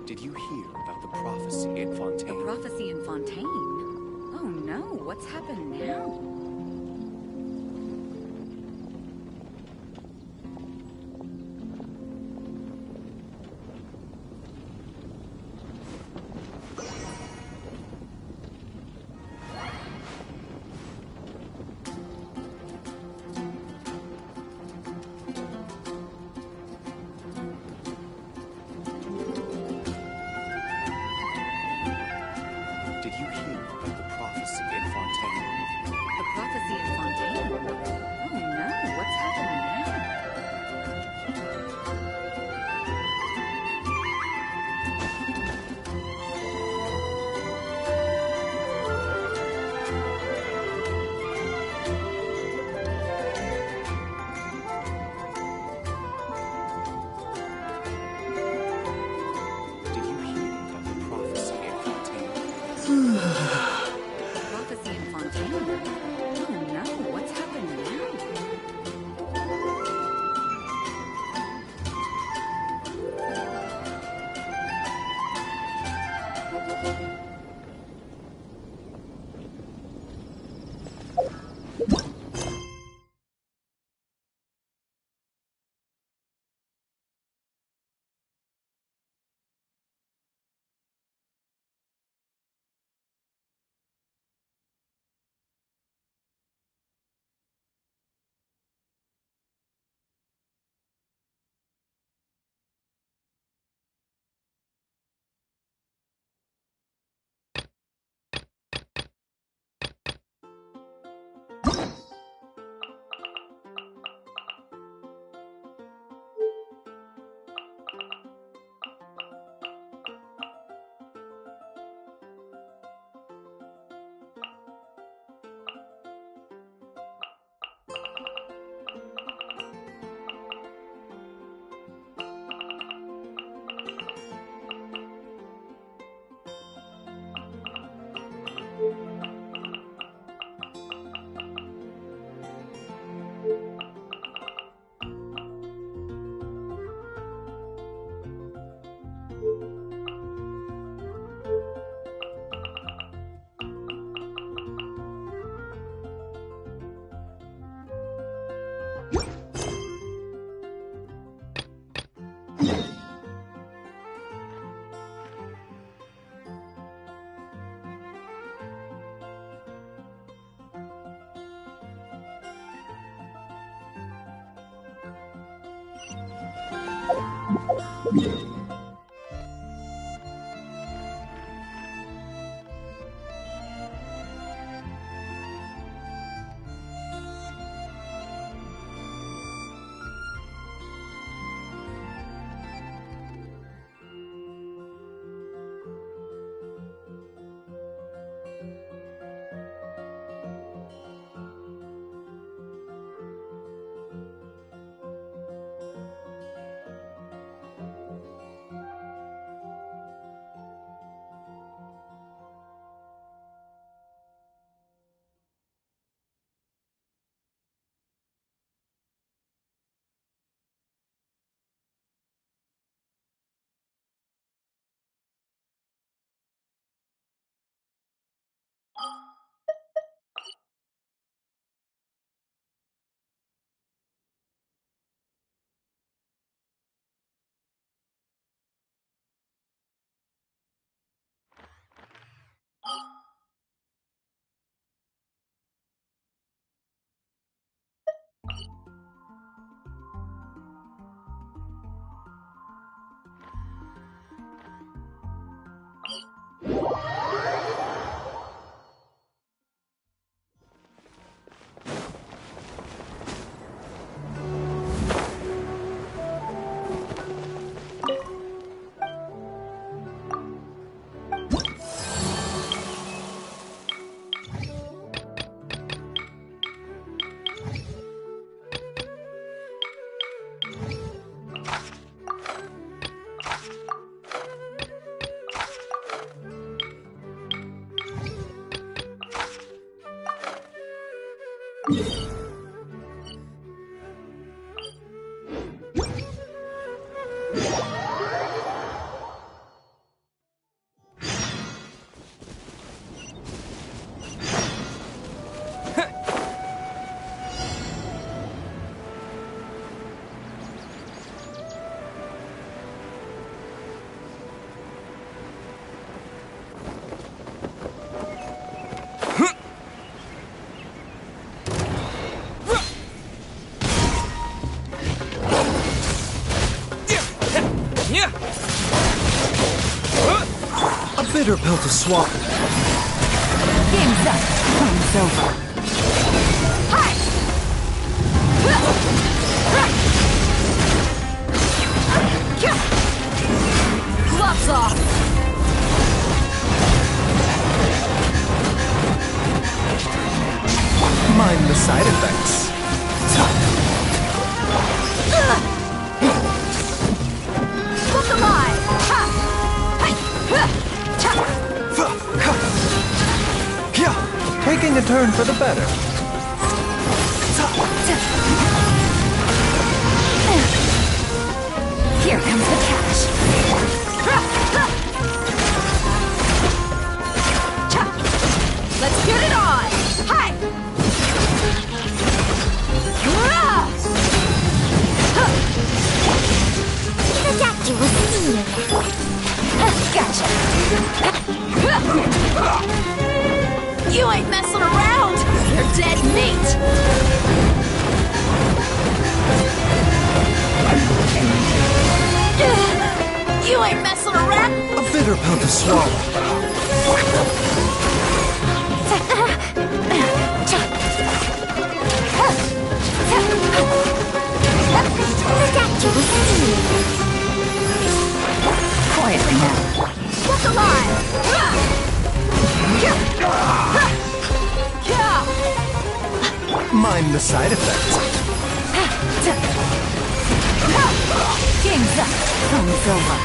Did you hear about the prophecy in Fontaine? The prophecy in Fontaine? Oh no, what's happened now? Did you hear about the prophecy in Fontaine? The prophecy in Fontaine? Oh no, what's happened now? Did you hear about the prophecy in Fontaine? The prophecy in Fontaine? Oh no, what's happened now? bitter pill to swallow. Game's up. Time's over. Hi! Gloves off! Mind the side effects. Look alive! Taking a turn for the better. Here comes the cash. Let's get it on! Hi! Adapt will see you. Gotcha. You ain't messing around! You're dead meat! You ain't messing around! A bitter pill to swallow. Quietly now. Look alive! Mind the side effects. Game's up. Time's over.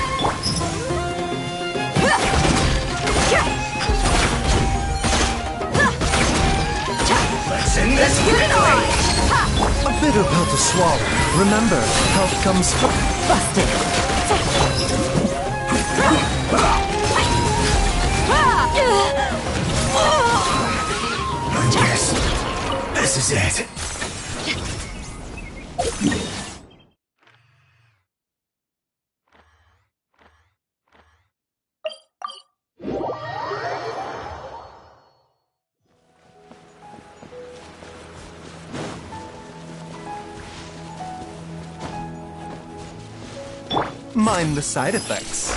Let's get it on! A bitter pill to swallow. Remember, health comes first. Busted. Yes, this is it. Mind the side effects.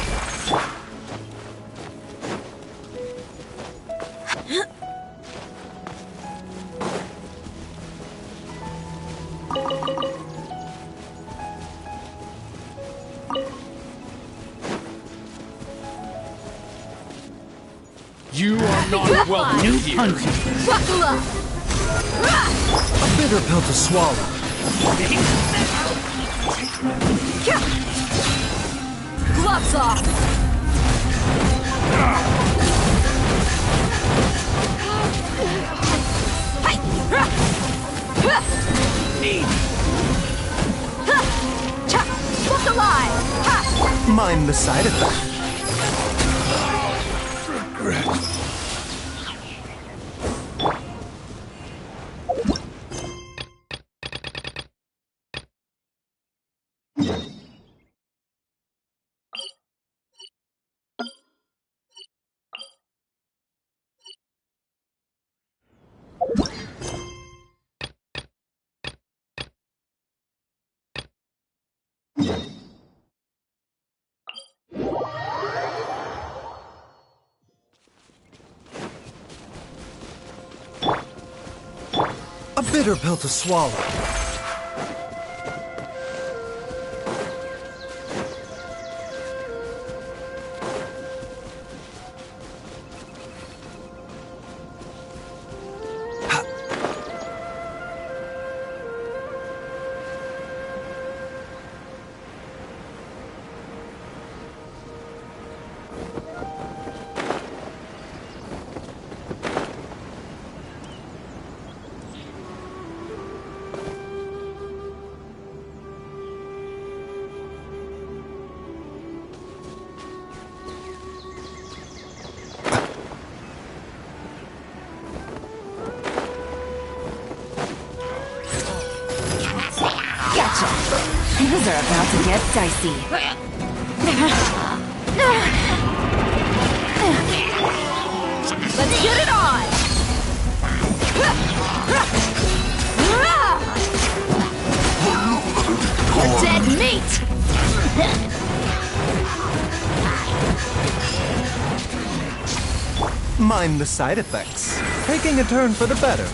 You are not welcome New here. Buckle up! A bitter pill to swallow. Gloves off! Look alive! Mind the side effects. Regret. A bitter pill to swallow. Things are about to get dicey. Let's get it on! The dead meat! Mind the side effects. Taking a turn for the better.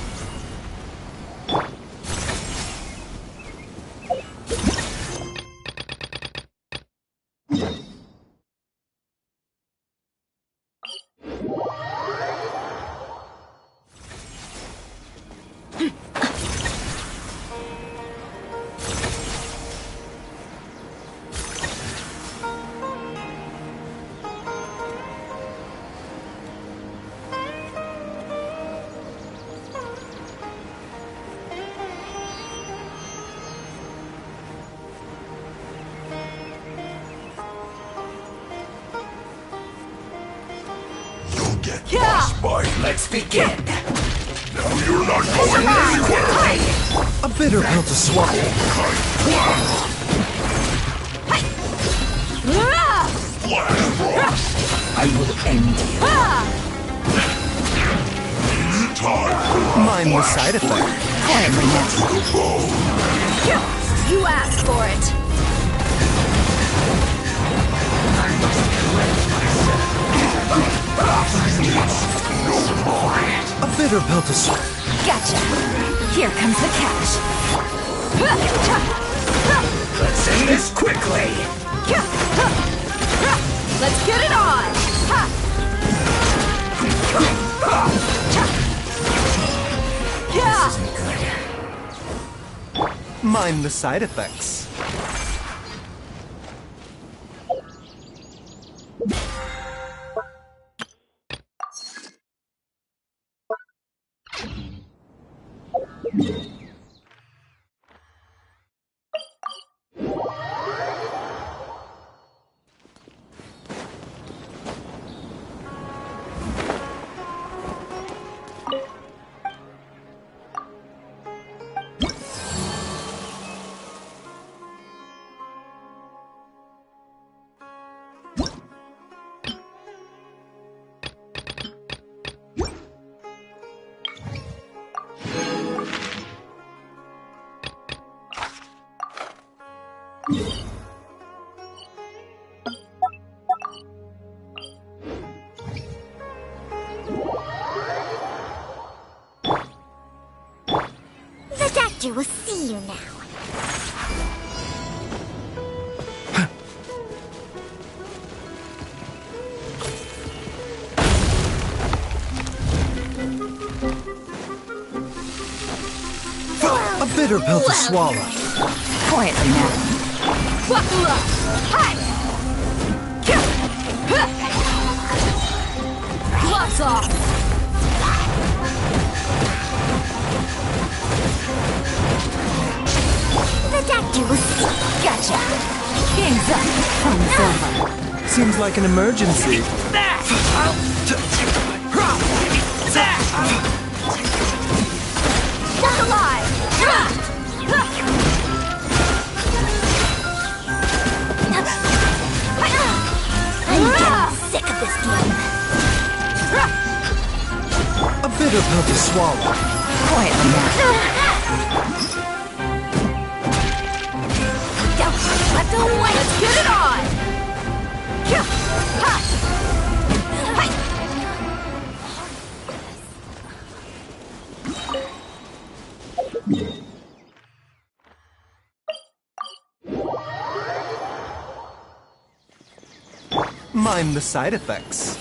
Let's begin. Now you're not going anywhere. A bitter pill to swallow. Flash Frost. I will end you. Time. Mind the side effect. Quietly now. To the bone. You asked for it. A bitter pill to swallow. Gotcha. Here comes the catch. Let's end this quickly. Let's get it on. Mind the side effects. The doctor will see you now. A bitter pill to swallow. Quietly now. Gloves off. The doctor will see. Gotcha. Game's up. Fun's over. Seems like an emergency. Look alive. I'm getting sick of this game. A bitter pill to swallow. Quietly now. Don't let the way. Let's get it on. Mind the side effects.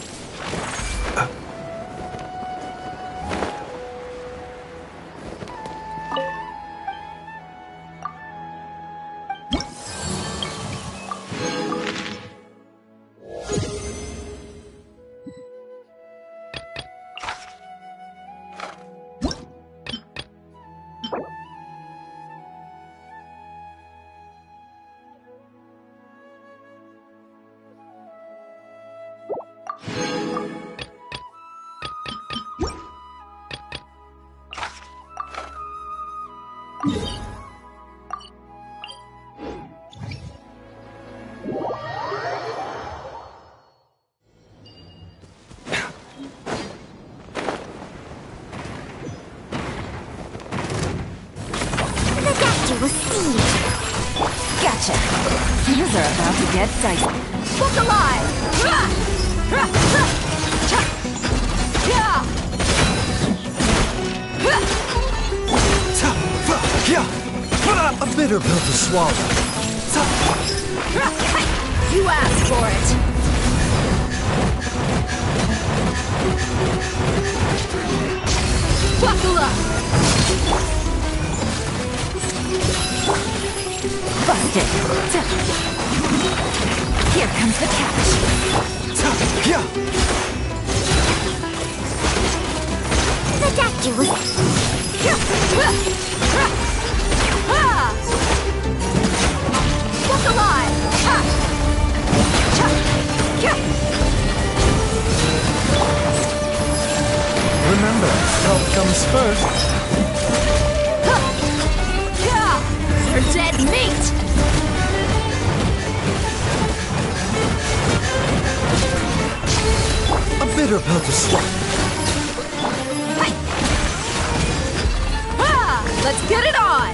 The doctor will see you. Gotcha. Things are about to get dicey. Look alive. bitter pill to swallow. You asked for it. Buckle up. Busted. Here comes the catch. The doctor was... Walk alive! Remember, health comes first. You're dead meat! A bitter pill to swallow. Let's get it on!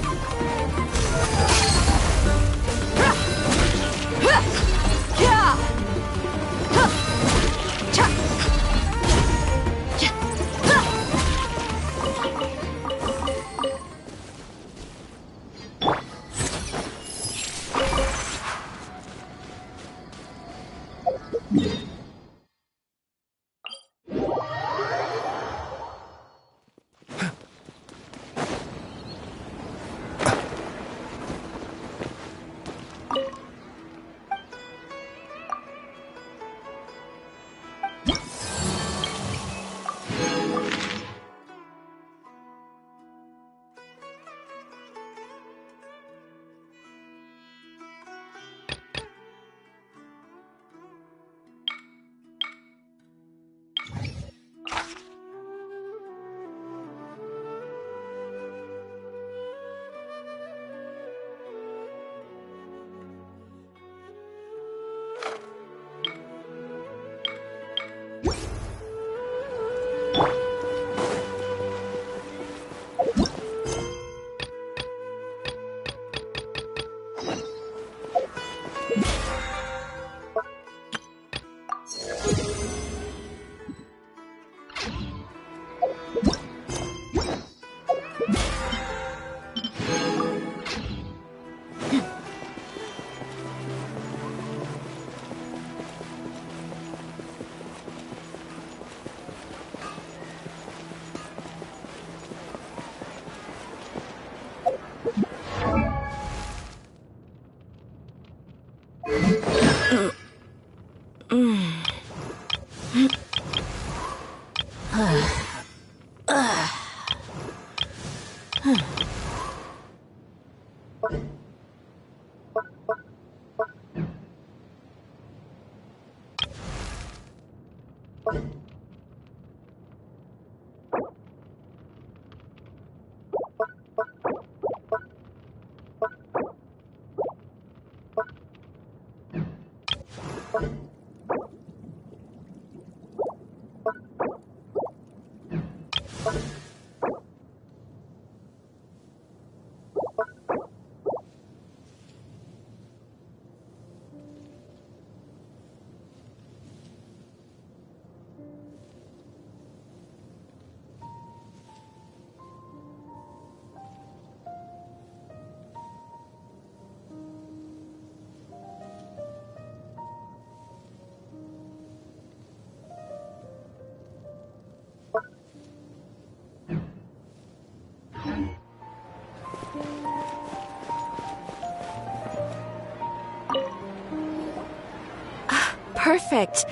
Perfect.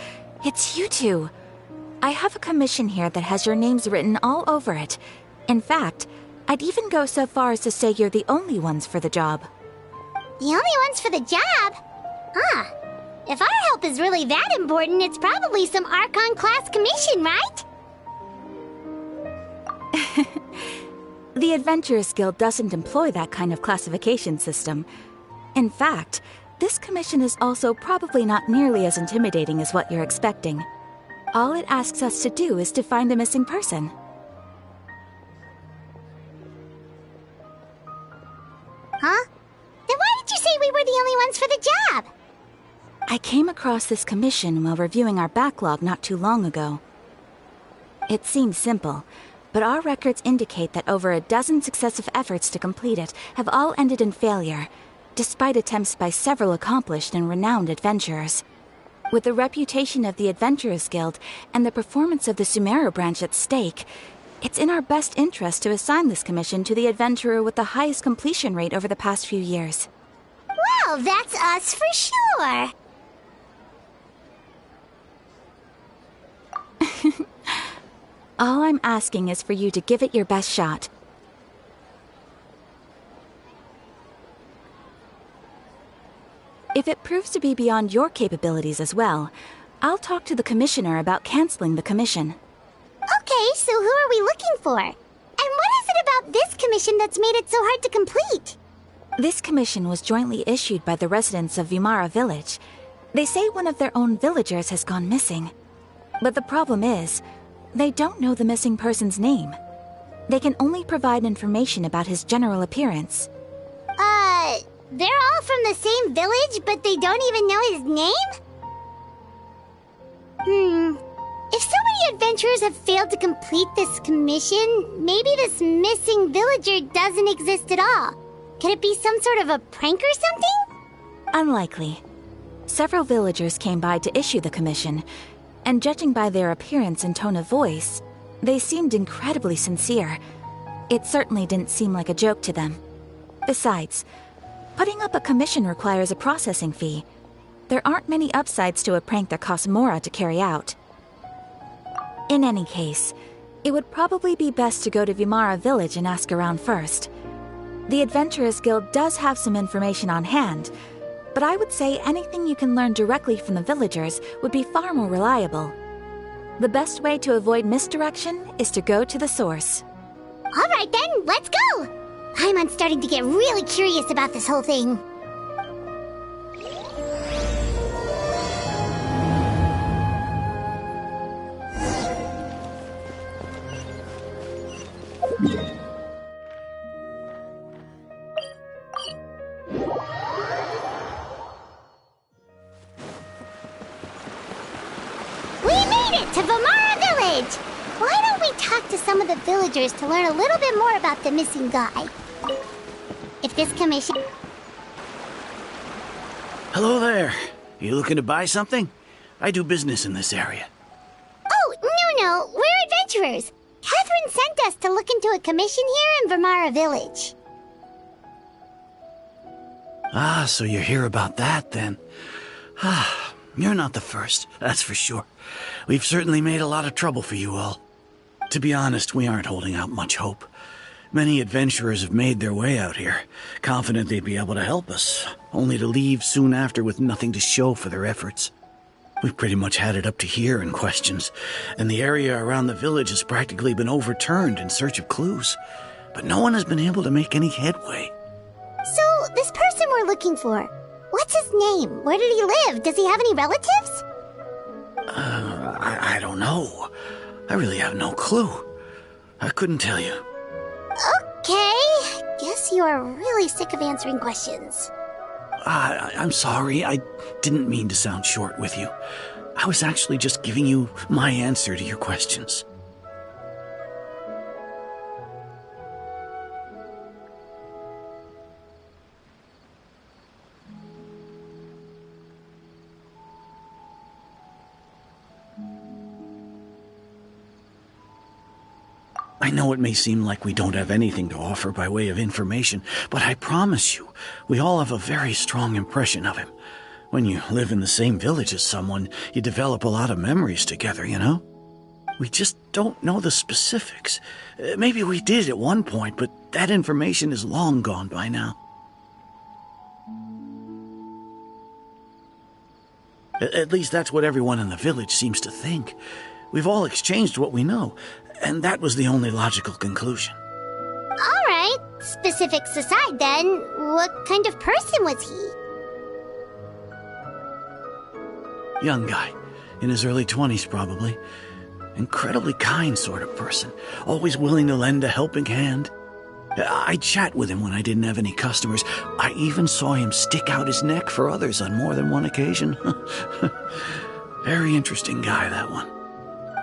It's you two. I have a commission here that has your names written all over it. In fact, I'd even go so far as to say you're the only ones for the job. The only ones for the job? Huh. If our help is really that important, it's probably some Archon class commission, right? The Adventurers Guild doesn't employ that kind of classification system. In fact, this commission is also probably not nearly as intimidating as what you're expecting. All it asks us to do is to find the missing person. Huh? Then why did you say we were the only ones for the job? I came across this commission while reviewing our backlog not too long ago. It seems simple, but our records indicate that over a dozen successive efforts to complete it have all ended in failure, despite attempts by several accomplished and renowned adventurers. With the reputation of the Adventurers Guild and the performance of the Sumeru branch at stake, it's in our best interest to assign this commission to the adventurer with the highest completion rate over the past few years. Well, that's us for sure. All I'm asking is for you to give it your best shot. If it proves to be beyond your capabilities as well, I'll talk to the commissioner about canceling the commission. Okay, so who are we looking for? And what is it about this commission that's made it so hard to complete? This commission was jointly issued by the residents of Vimara Village. They say one of their own villagers has gone missing. But the problem is, they don't know the missing person's name. They can only provide information about his general appearance. They're all from the same village, but they don't even know his name? If so many adventurers have failed to complete this commission, maybe this missing villager doesn't exist at all. Could it be some sort of a prank or something? Unlikely. Several villagers came by to issue the commission, and judging by their appearance and tone of voice, they seemed incredibly sincere. It certainly didn't seem like a joke to them. Besides, putting up a commission requires a processing fee. There aren't many upsides to a prank that costs Mora to carry out. In any case, it would probably be best to go to Vimara Village and ask around first. The Adventurers Guild does have some information on hand, but I would say anything you can learn directly from the villagers would be far more reliable. The best way to avoid misdirection is to go to the source. All right then, let's go! I'm starting to get really curious about this whole thing. To Vimara Village! Why don't we talk to some of the villagers to learn a little bit more about the missing guy? If this commission... Hello there. You looking to buy something? I do business in this area. Oh, no, we're adventurers. Catherine sent us to look into a commission here in Vimara Village. Ah, so you're here about that then. Ah, you're not the first, that's for sure. We've certainly made a lot of trouble for you all. To be honest, we aren't holding out much hope. Many adventurers have made their way out here, confident they'd be able to help us, only to leave soon after with nothing to show for their efforts. We've pretty much had it up to here in questions, and the area around the village has practically been overturned in search of clues, but no one has been able to make any headway. So, this person we're looking for, what's his name? Where did he live? Does he have any relatives? I don't know. I really have no clue. I couldn't tell you. Okay. Guess you are really sick of answering questions. I'm sorry. I didn't mean to sound short with you. I was actually just giving you my answer to your questions. I know it may seem like we don't have anything to offer by way of information, but I promise you, we all have a very strong impression of him. When you live in the same village as someone, you develop a lot of memories together, you know? We just don't know the specifics. Maybe we did at one point, but that information is long gone by now. At least that's what everyone in the village seems to think. We've all exchanged what we know, and that was the only logical conclusion. All right. Specifics aside, then, what kind of person was he? Young guy. In his early 20s, probably. Incredibly kind sort of person. Always willing to lend a helping hand. I'd chat with him when I didn't have any customers. I even saw him stick out his neck for others on more than one occasion. Very interesting guy, that one.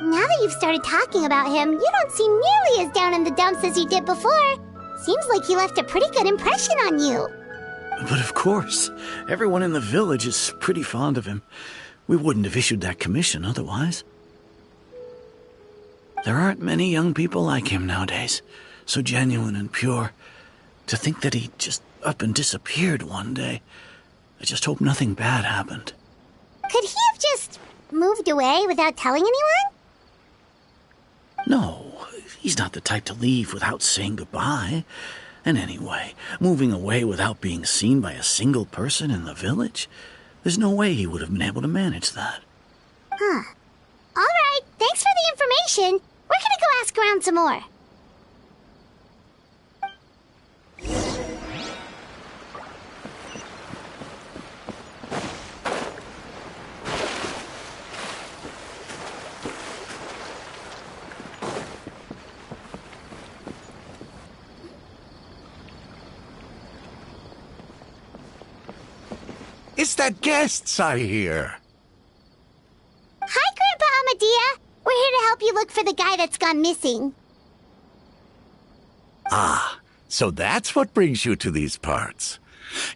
Now that you've started talking about him, you don't seem nearly as down in the dumps as you did before. Seems like he left a pretty good impression on you. But of course, everyone in the village is pretty fond of him. We wouldn't have issued that commission otherwise. There aren't many young people like him nowadays, so genuine and pure. To think that he just up and disappeared one day. I just hope nothing bad happened. Could he have just moved away without telling anyone? No, he's not the type to leave without saying goodbye. And anyway, moving away without being seen by a single person in the village, there's no way he would have been able to manage that. Huh. All right, thanks for the information. We're gonna go ask around some more. It's that guests I hear. Hi, Grandpa Amadea. We're here to help you look for the guy that's gone missing. Ah, so that's what brings you to these parts.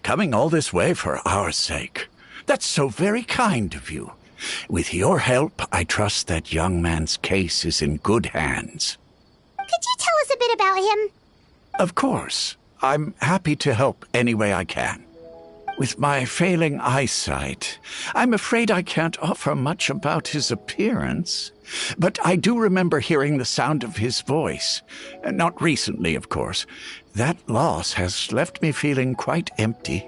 Coming all this way for our sake. That's so very kind of you. With your help, I trust that young man's case is in good hands. Could you tell us a bit about him? Of course. I'm happy to help any way I can. With my failing eyesight, I'm afraid I can't offer much about his appearance. But I do remember hearing the sound of his voice. Not recently, of course. That loss has left me feeling quite empty.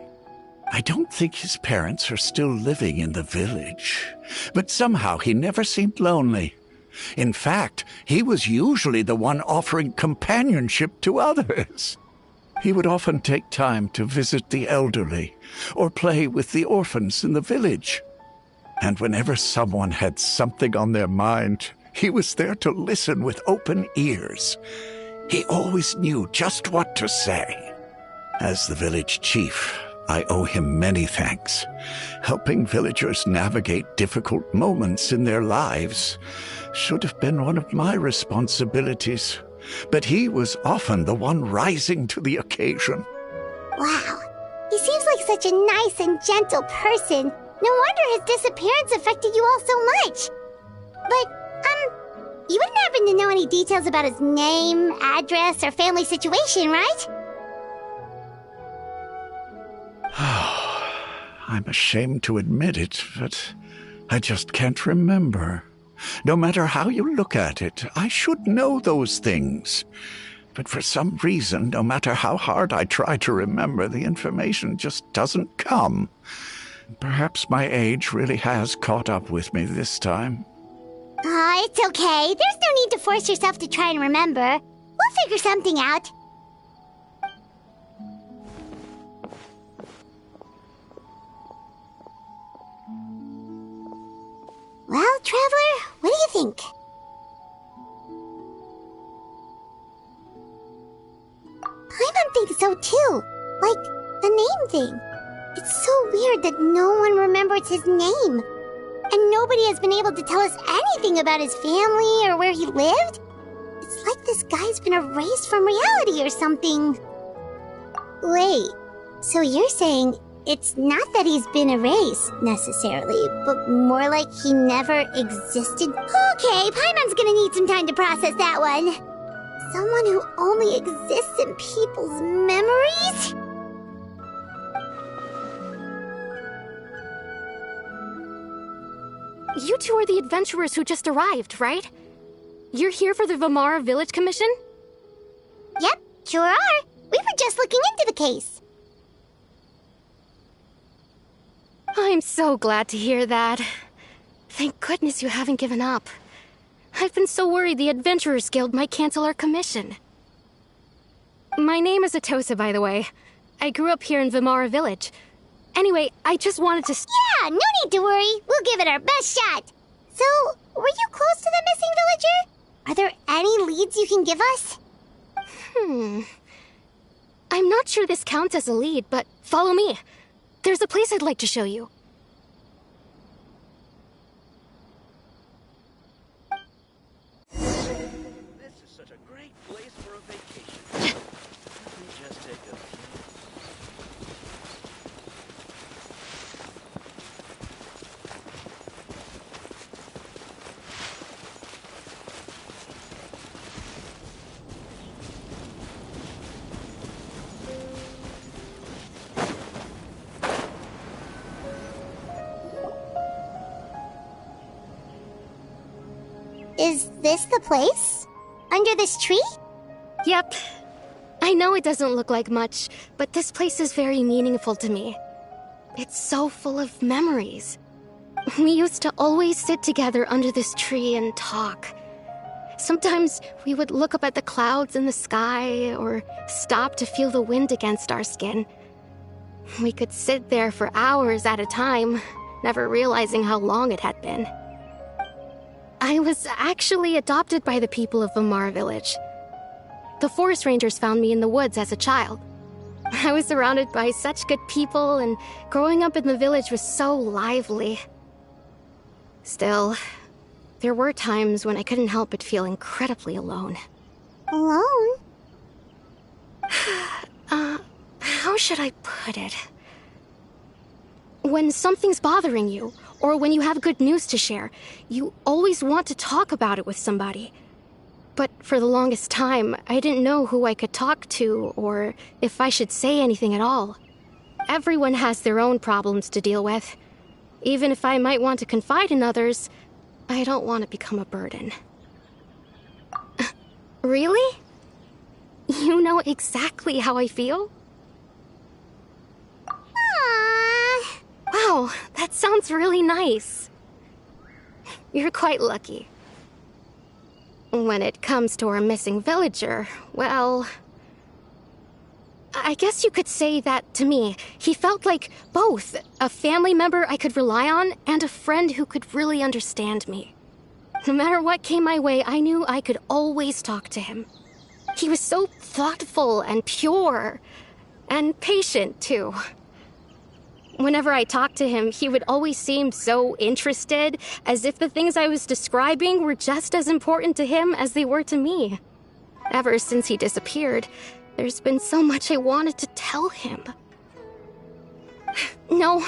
I don't think his parents are still living in the village. But somehow he never seemed lonely. In fact, he was usually the one offering companionship to others. He would often take time to visit the elderly or play with the orphans in the village. And whenever someone had something on their mind, he was there to listen with open ears. He always knew just what to say. As the village chief, I owe him many thanks. Helping villagers navigate difficult moments in their lives should have been one of my responsibilities. But he was often the one rising to the occasion. Wow. He seems like such a nice and gentle person. No wonder his disappearance affected you all so much. But, you wouldn't happen to know any details about his name, address, or family situation, right? I'm ashamed to admit it, but I just can't remember. No matter how you look at it, I should know those things. But for some reason, no matter how hard I try to remember, the information just doesn't come. Perhaps my age really has caught up with me this time. It's okay. There's no need to force yourself to try and remember. We'll figure something out. Well, Traveler, what do you think? Paimon thinks so too. Like, the name thing. It's so weird that no one remembers his name. And nobody has been able to tell us anything about his family or where he lived. It's like this guy's been erased from reality or something. Wait, so you're saying it's not that he's been erased, necessarily, but more like he never existed? Okay, Paimon's gonna need some time to process that one. Someone who only exists in people's memories? You two are the adventurers who just arrived, right? You're here for the Vimara Village Commission? Yep, sure are. We were just looking into the case. I'm so glad to hear that. Thank goodness you haven't given up. I've been so worried the Adventurers Guild might cancel our commission. My name is Atosa, by the way. I grew up here in Vimara Village. Anyway, I just wanted to... Yeah, no need to worry. We'll give it our best shot. So, were you close to the missing villager? Are there any leads you can give us? I'm not sure this counts as a lead, but follow me. There's a place I'd like to show you. great place for a vacation. Let me just take a few. Is this the place? Under this tree? Yep. I know it doesn't look like much, but this place is very meaningful to me. It's so full of memories. We used to always sit together under this tree and talk. Sometimes we would look up at the clouds in the sky, or stop to feel the wind against our skin. We could sit there for hours at a time, never realizing how long it had been. I was actually adopted by the people of Vamar village. The forest rangers found me in the woods as a child. I was surrounded by such good people, and growing up in the village was so lively. Still, there were times when I couldn't help but feel incredibly alone. Alone? How should I put it? When something's bothering you, or when you have good news to share, you always want to talk about it with somebody. But for the longest time, I didn't know who I could talk to, or if I should say anything at all. Everyone has their own problems to deal with. Even if I might want to confide in others, I don't want to become a burden. Really? You know exactly how I feel? Aww. Wow, that sounds really nice. You're quite lucky. When it comes to our missing villager, well, I guess you could say that to me. He felt like both a family member I could rely on and a friend who could really understand me. No matter what came my way, I knew I could always talk to him. He was so thoughtful and pure, and patient, too. Whenever I talked to him, he would always seem so interested, as if the things I was describing were just as important to him as they were to me. Ever since he disappeared, there's been so much I wanted to tell him. No,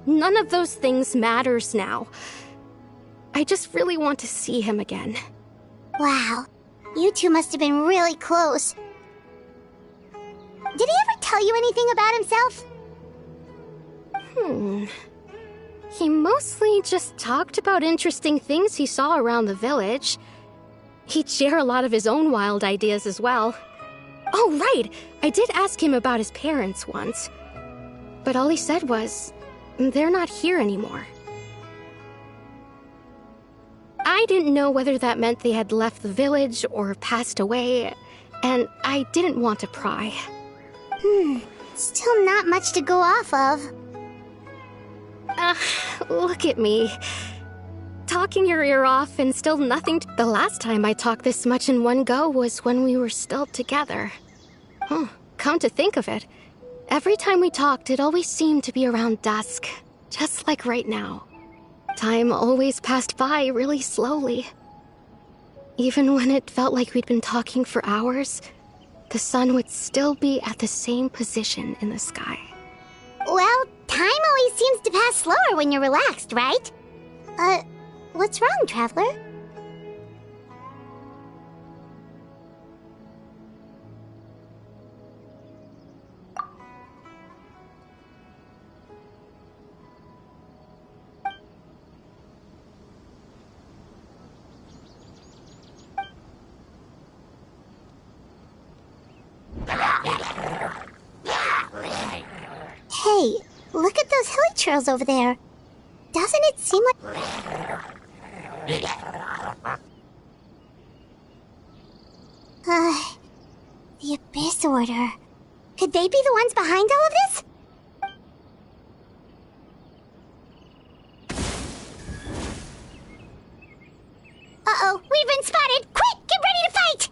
none of those things matters now. I just really want to see him again. Wow, you two must have been really close. Did he ever tell you anything about himself? He mostly just talked about interesting things he saw around the village. He'd share a lot of his own wild ideas as well. Oh, right! I did ask him about his parents once. But all he said was, they're not here anymore. I didn't know whether that meant they had left the village or passed away, and I didn't want to pry. Still not much to go off of. Look at me. Talking your ear off and still nothing. The last time I talked this much in one go was when we were still together. Come to think of it, every time we talked, it always seemed to be around dusk, just like right now. Time always passed by really slowly. Even when it felt like we'd been talking for hours, the sun would still be at the same position in the sky. Well, time always seems to pass slower when you're relaxed, right? What's wrong, Traveler? Hey, look at those hilly trails over there. Doesn't it seem like... the Abyss Order. Could they be the ones behind all of this? Uh-oh, we've been spotted! Quick, get ready to fight!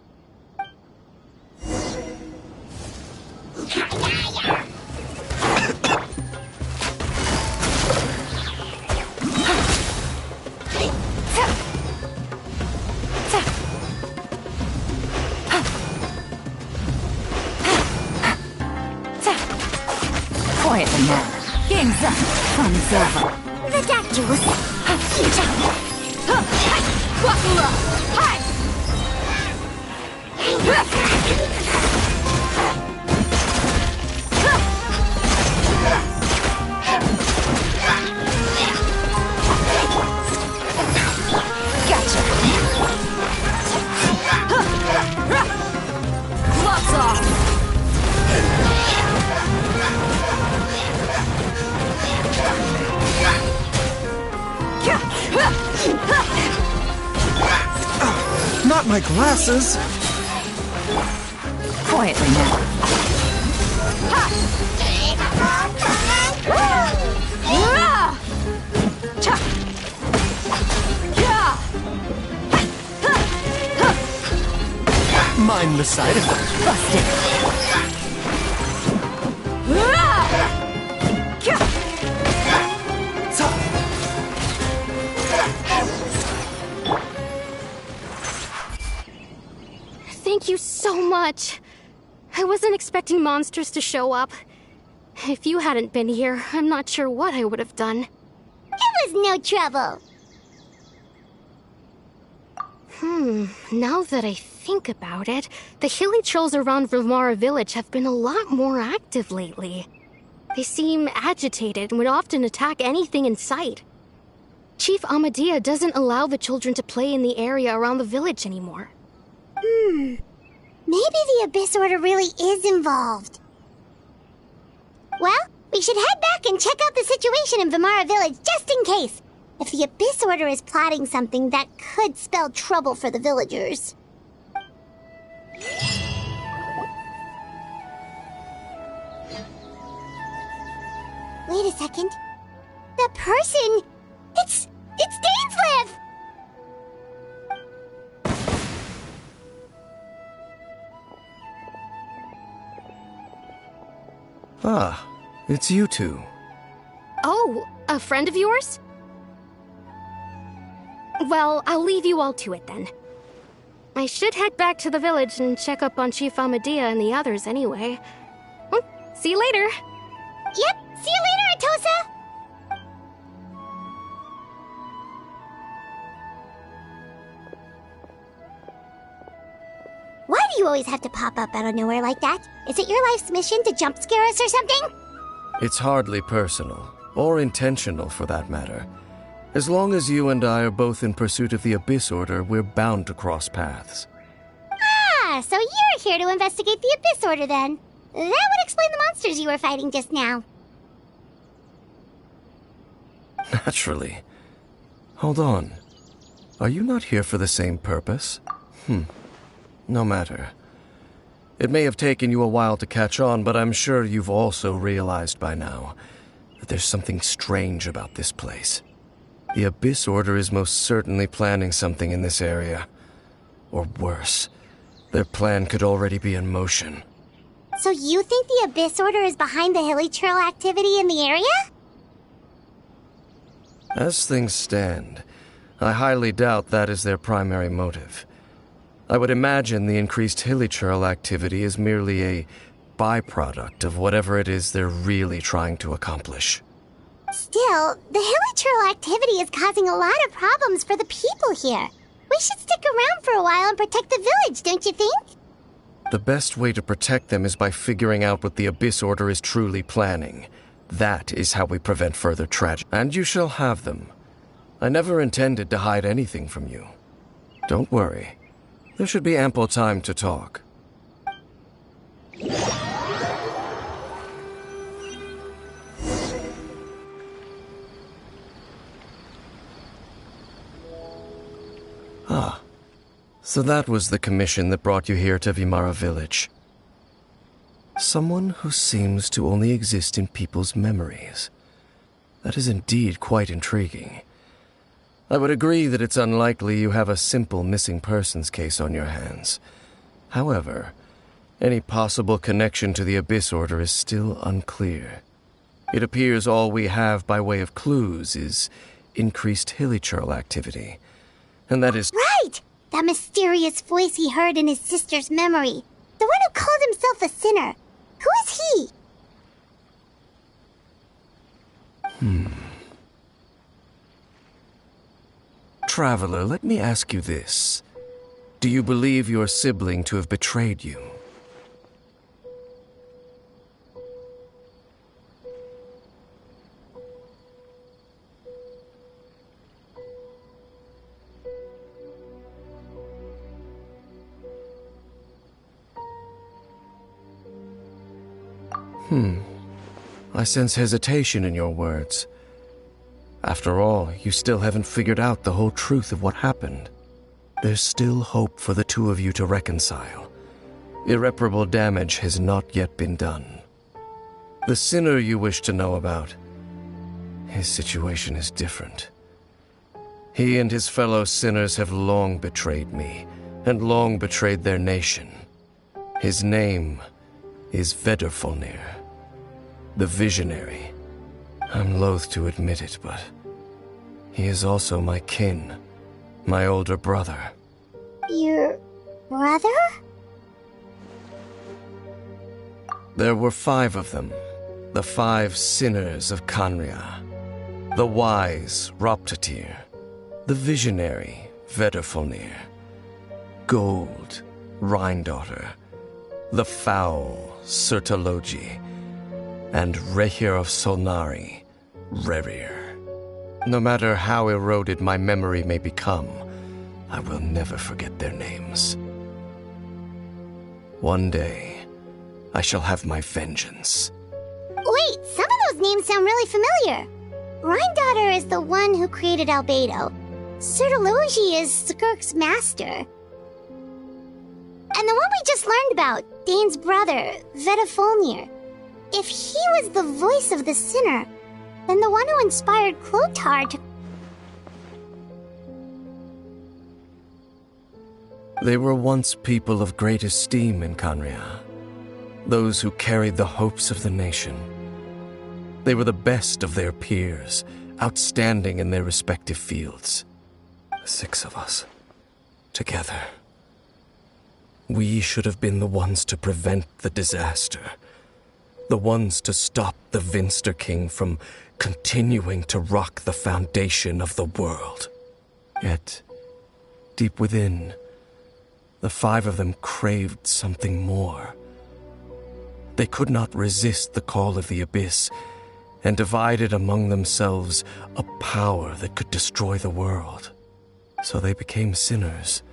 Time's up. Fun's over. Ridiculous. Gotcha. Gloves off. Not my glasses! Quietly now. Mind the side effect. Busted. Thank you so much. I wasn't expecting monsters to show up. If you hadn't been here, I'm not sure what I would have done. It was no trouble. Now that I think about it, the hilly trolls around Vimara village have been a lot more active lately. They seem agitated and would often attack anything in sight. Chief Amadea doesn't allow the children to play in the area around the village anymore. Maybe the Abyss Order really is involved. Well, we should head back and check out the situation in Vimara village just in case. If the Abyss Order is plotting something that could spell trouble for the villagers. Wait a second. That person... It's Dainsleif! Ah, it's you two. Oh, a friend of yours? Well, I'll leave you all to it then. I should head back to the village and check up on Chief Amadea and the others anyway. Well, see you later. Yep, see you later, Atosa! Why do you always have to pop up out of nowhere like that? Is it your life's mission to jump scare us or something? It's hardly personal, or intentional for that matter. As long as you and I are both in pursuit of the Abyss Order, we're bound to cross paths. Ah, so you're here to investigate the Abyss Order then. That would explain the monsters you were fighting just now. Naturally. Hold on. Are you not here for the same purpose? No matter. It may have taken you a while to catch on, but I'm sure you've also realized by now that there's something strange about this place. The Abyss Order is most certainly planning something in this area. Or worse, their plan could already be in motion. So you think the Abyss Order is behind the hilly trail activity in the area? As things stand, I highly doubt that is their primary motive. I would imagine the increased hilly trail activity is merely a byproduct of whatever it is they're really trying to accomplish. Still, the hilly trail activity is causing a lot of problems for the people here. We should stick around for a while and protect the village, don't you think? The best way to protect them is by figuring out what the Abyss Order is truly planning. That is how we prevent further tragedy. And you shall have them. I never intended to hide anything from you. Don't worry. There should be ample time to talk. Ah, so that was the commission that brought you here to Vimara village. Someone who seems to only exist in people's memories. That is indeed quite intriguing. I would agree that it's unlikely you have a simple missing persons case on your hands. However, any possible connection to the Abyss Order is still unclear. It appears all we have by way of clues is increased hilly trail activity. And that is... Right! That mysterious voice he heard in his sister's memory. The one who called himself a sinner. Who is he? Traveler, let me ask you this. Do you believe your sibling to have betrayed you? I sense hesitation in your words. After all, you still haven't figured out the whole truth of what happened. There's still hope for the two of you to reconcile. Irreparable damage has not yet been done. The sinner you wish to know about, his situation is different. He and his fellow sinners have long betrayed me, and long betrayed their nation. His name is Vedrfolnir, the Visionary. I'm loath to admit it, but he is also my kin, my older brother. Your brother? There were 5 of them, the 5 sinners of Khaenri'ah. The wise, Roptatyr. The visionary, Vedrfolnir. Gold, Rhine-daughter. The foul, Surtalogi. And Rehir of Solnari, Rerir. No matter how eroded my memory may become, I will never forget their names. One day, I shall have my vengeance. Wait, some of those names sound really familiar. Rhine-daughter is the one who created Albedo. Surtalogi is Skirk's master. And the one we just learned about, Dane's brother, Vedrfolnir. If he was the voice of the sinner, then the one who inspired Clothar to... They were once people of great esteem in Khaenri'ah. Those who carried the hopes of the nation. They were the best of their peers, outstanding in their respective fields. 6 of us, together. We should have been the ones to prevent the disaster. The ones to stop the Vinster King from continuing to rock the foundation of the world. Yet, deep within, the 5 of them craved something more. They could not resist the call of the Abyss, and divided among themselves a power that could destroy the world. So they became sinners,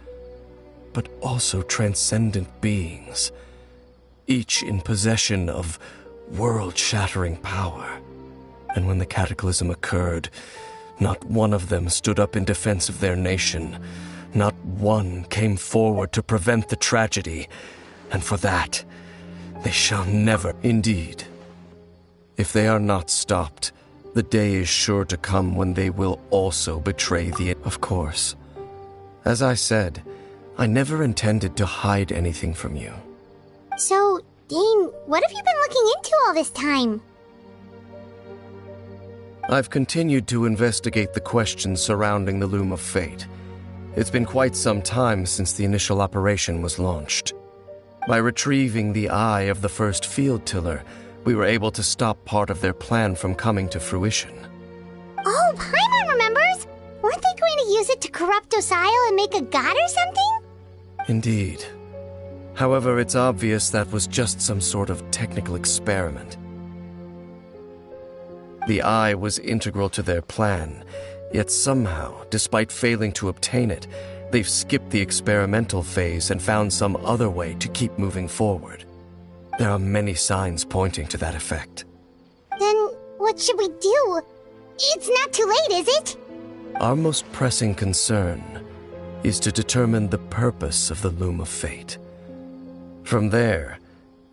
but also transcendent beings, each in possession of world-shattering power. And when the cataclysm occurred, not one of them stood up in defense of their nation. Not one came forward to prevent the tragedy. And for that, they shall never. Indeed, if they are not stopped, the day is sure to come when they will also betray the... Of course. As I said, I never intended to hide anything from you. So, Dane, what have you been looking into all this time? I've continued to investigate the questions surrounding the Loom of Fate. It's been quite some time since the initial operation was launched. By retrieving the eye of the first field tiller, we were able to stop part of their plan from coming to fruition. Oh, Paimon remembers! Weren't they going to use it to corrupt Osile and make a god or something? Indeed. However, it's obvious that was just some sort of technical experiment. The eye was integral to their plan, yet somehow, despite failing to obtain it, they've skipped the experimental phase and found some other way to keep moving forward. There are many signs pointing to that effect. Then what should we do? It's not too late, is it? Our most pressing concern is to determine the purpose of the Loom of Fate. From there,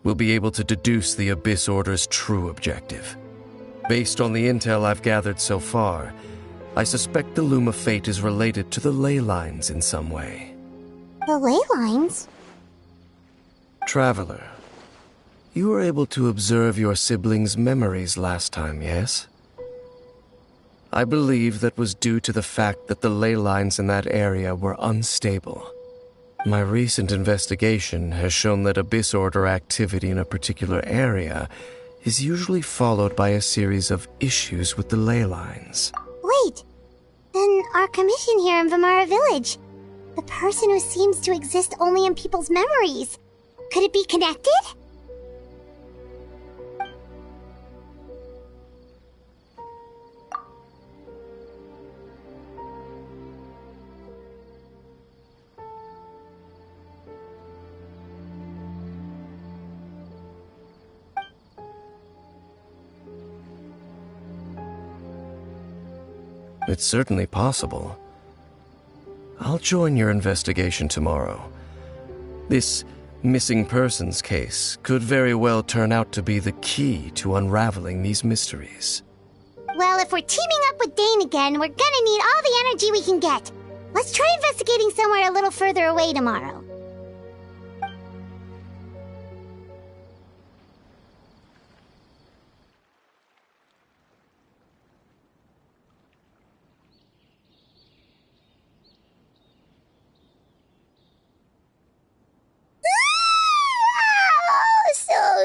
we'll be able to deduce the Abyss Order's true objective. Based on the intel I've gathered so far, I suspect the Loom of Fate is related to the ley lines in some way. The ley lines? Traveler, you were able to observe your siblings' memories last time, yes? I believe that was due to the fact that the ley lines in that area were unstable. My recent investigation has shown that Abyss Order activity in a particular area is usually followed by a series of issues with the ley lines. Wait, then our commission here in Vimara Village, the person who seems to exist only in people's memories, could it be connected? It's certainly possible. I'll join your investigation tomorrow. This missing persons case could very well turn out to be the key to unraveling these mysteries. Well, if we're teaming up with Dane again, we're gonna need all the energy we can get. Let's try investigating somewhere a little further away tomorrow.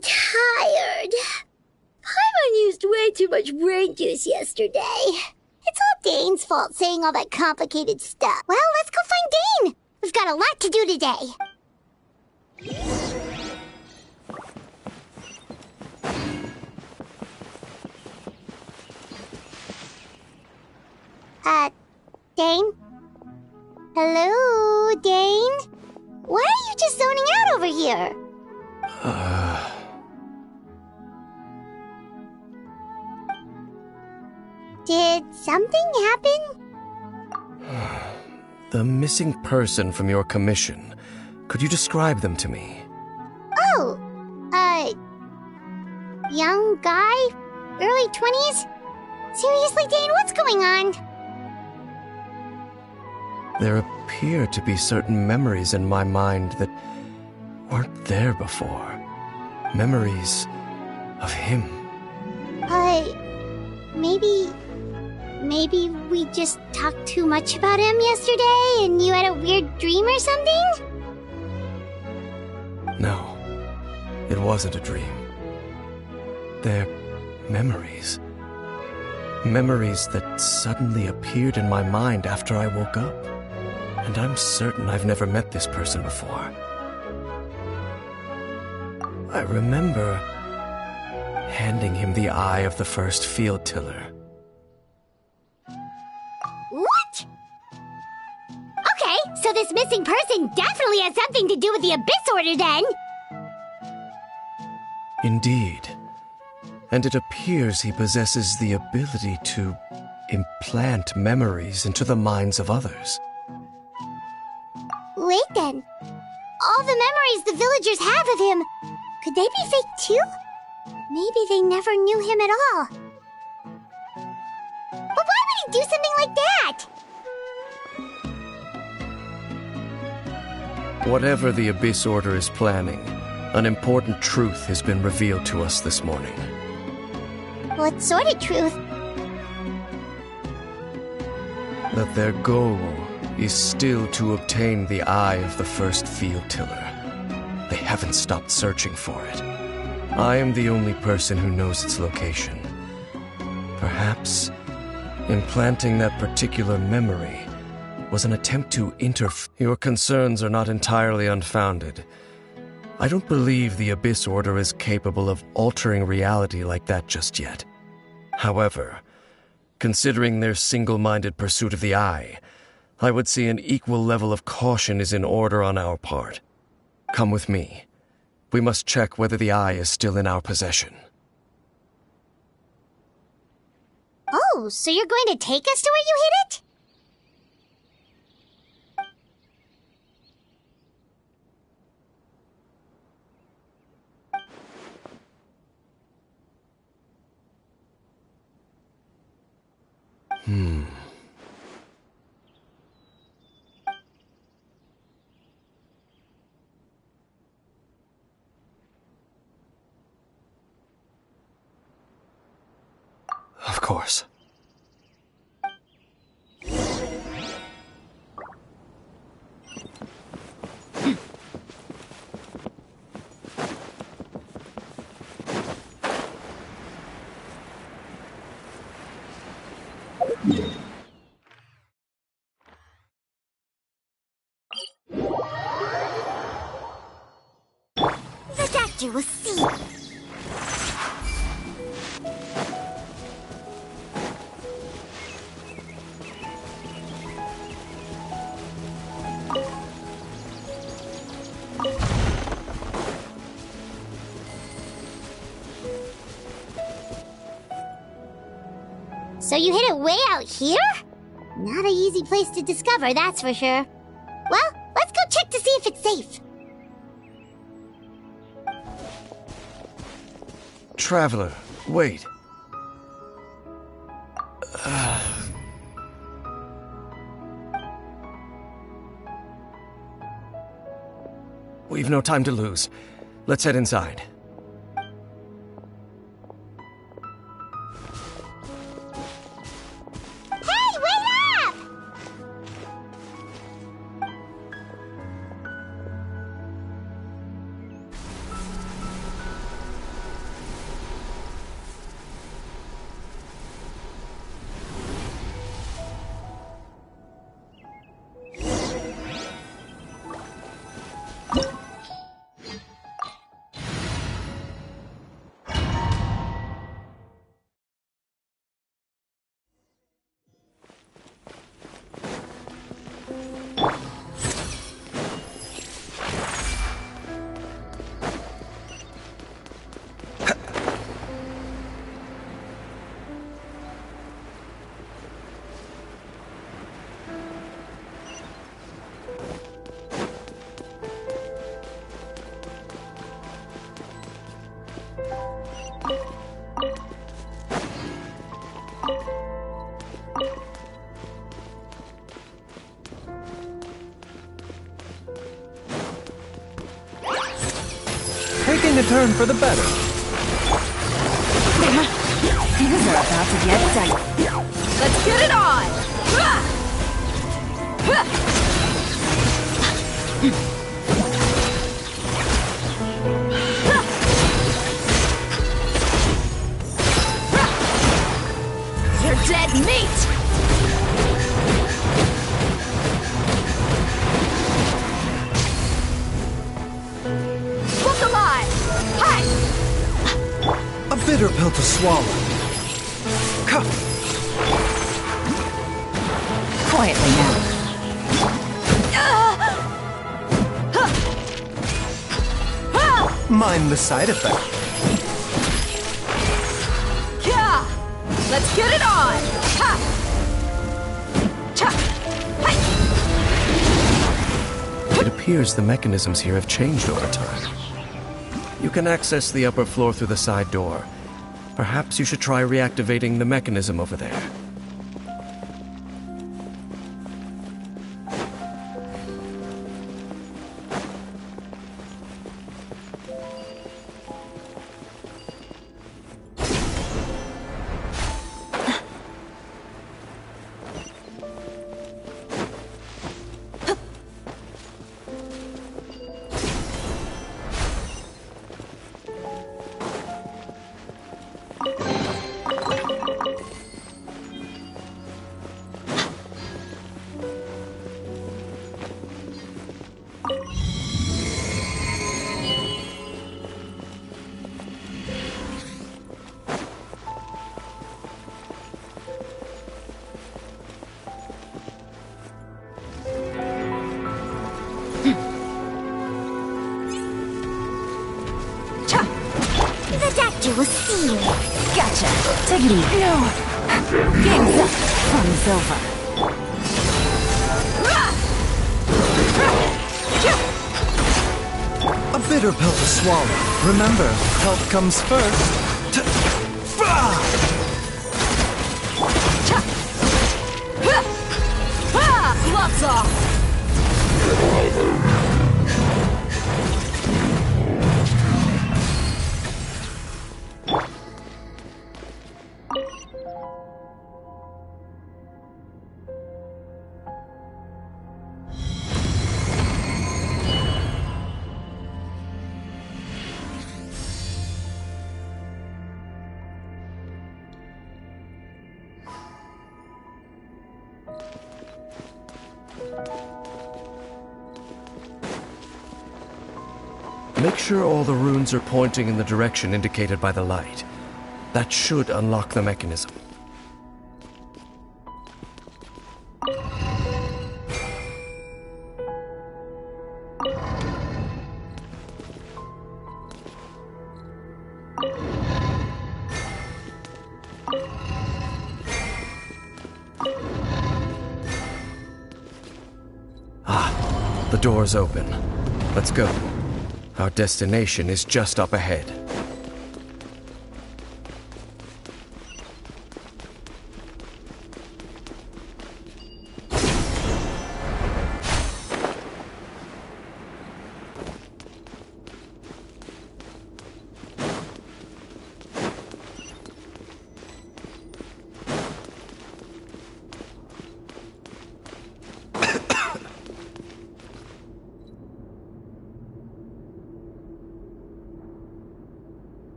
Tired. Paimon used way too much brain juice yesterday. It's all Dane's fault saying all that complicated stuff. Well, let's go find Dane. We've got a lot to do today. Dane? Hello, Dane? Why are you just zoning out over here? Did something happen? The missing person from your commission. Could you describe them to me? Oh, young guy, early 20s? Seriously, Dane, what's going on? There appear to be certain memories in my mind that weren't there before. Memories of him. Maybe we just talked too much about him yesterday and you had a weird dream or something? No, it wasn't a dream. They're memories. Memories that suddenly appeared in my mind after I woke up. And I'm certain I've never met this person before. I remember handing him the eye of the first field tiller. What? Okay, so this missing person definitely has something to do with the Abyss Order then! Indeed. And it appears he possesses the ability to implant memories into the minds of others. Wait then. All the memories the villagers have of him, could they be fake too? Maybe they never knew him at all. But why would he do something like that? Whatever the Abyss Order is planning, an important truth has been revealed to us this morning. What sort of truth? That their goal is still to obtain the eye of the first field tiller. They haven't stopped searching for it. I am the only person who knows its location. Perhaps implanting that particular memory was an attempt to Your concerns are not entirely unfounded. I don't believe the Abyss Order is capable of altering reality like that just yet. However, considering their single-minded pursuit of the eye, I would say an equal level of caution is in order on our part. Come with me. We must check whether the eye is still in our possession. Oh, so you're going to take us to where you hid it? Of course. you will see. So you hid it way out here? Not an easy place to discover, that's for sure. Well, let's go check to see if it's safe. Traveler, wait. We've no time to lose. Let's head inside. Hey, wait up! Taking a turn for the better. Things are about to get dicey. Let's get it on! You're dead meat! Look alive! Hi! A bitter pill to swallow. Quietly now. Mind the side effect. Yeah! Let's get it on! Ha! Cha! Hi! It appears the mechanisms here have changed over time. You can access the upper floor through the side door. Perhaps you should try reactivating the mechanism over there. The doctor will see you. Gotcha. Take it easy. No. Game's up. Fun's over. A bitter pill to swallow. Remember, health comes first. Gloves off. Make sure all the runes are pointing in the direction indicated by the light. That should unlock the mechanism. The door's open. Let's go. Our destination is just up ahead.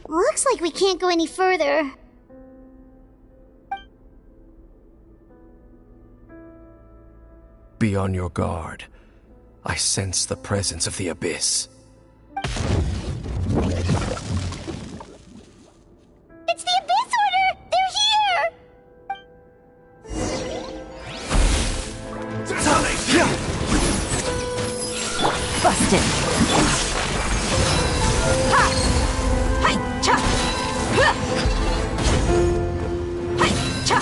Looks like we can't go any further. Be on your guard. I sense the presence of the Abyss. It's the Abyss Order! They're here! Busted. Ha! Hi! Cha! Ha! Hi! Cha!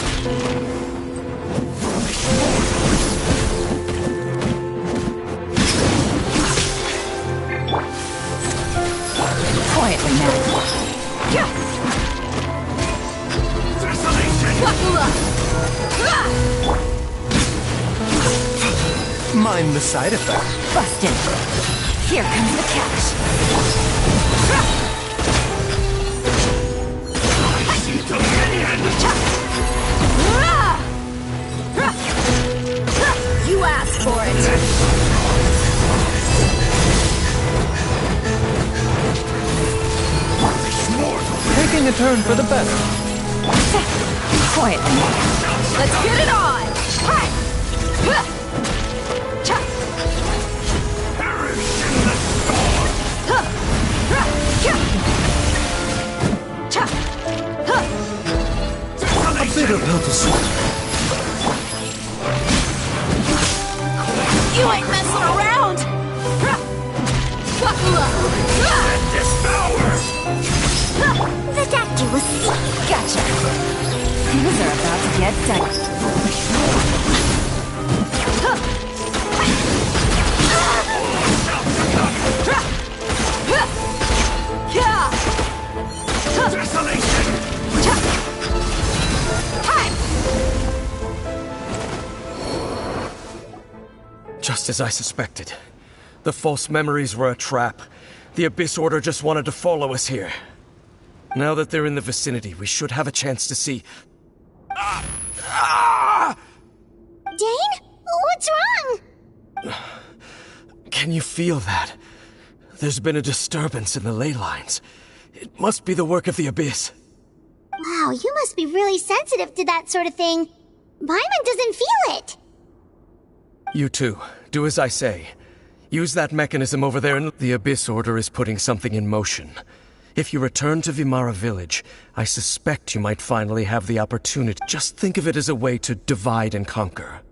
Quietly now. Yeah. Wakula! Mind the side effect. Busted. Here comes the cash. You asked for it. Taking a turn for the better. Quietly. Let's get it on. Hi. A bitter pill to swallow. You ain't messing around! The doctor will see. Gotcha. Things are about to get dicey. Just as I suspected. The false memories were a trap. The Abyss Order just wanted to follow us here. Now that they're in the vicinity, we should have a chance to see... Dane? What's wrong? Can you feel that? There's been a disturbance in the ley lines. It must be the work of the Abyss. Wow, you must be really sensitive to that sort of thing. Paimon doesn't feel it. You too. Do as I say. Use that mechanism over there and the Abyss Order is putting something in motion. If you return to Vimara Village, I suspect you might finally have the opportunity. Just think of it as a way to divide and conquer.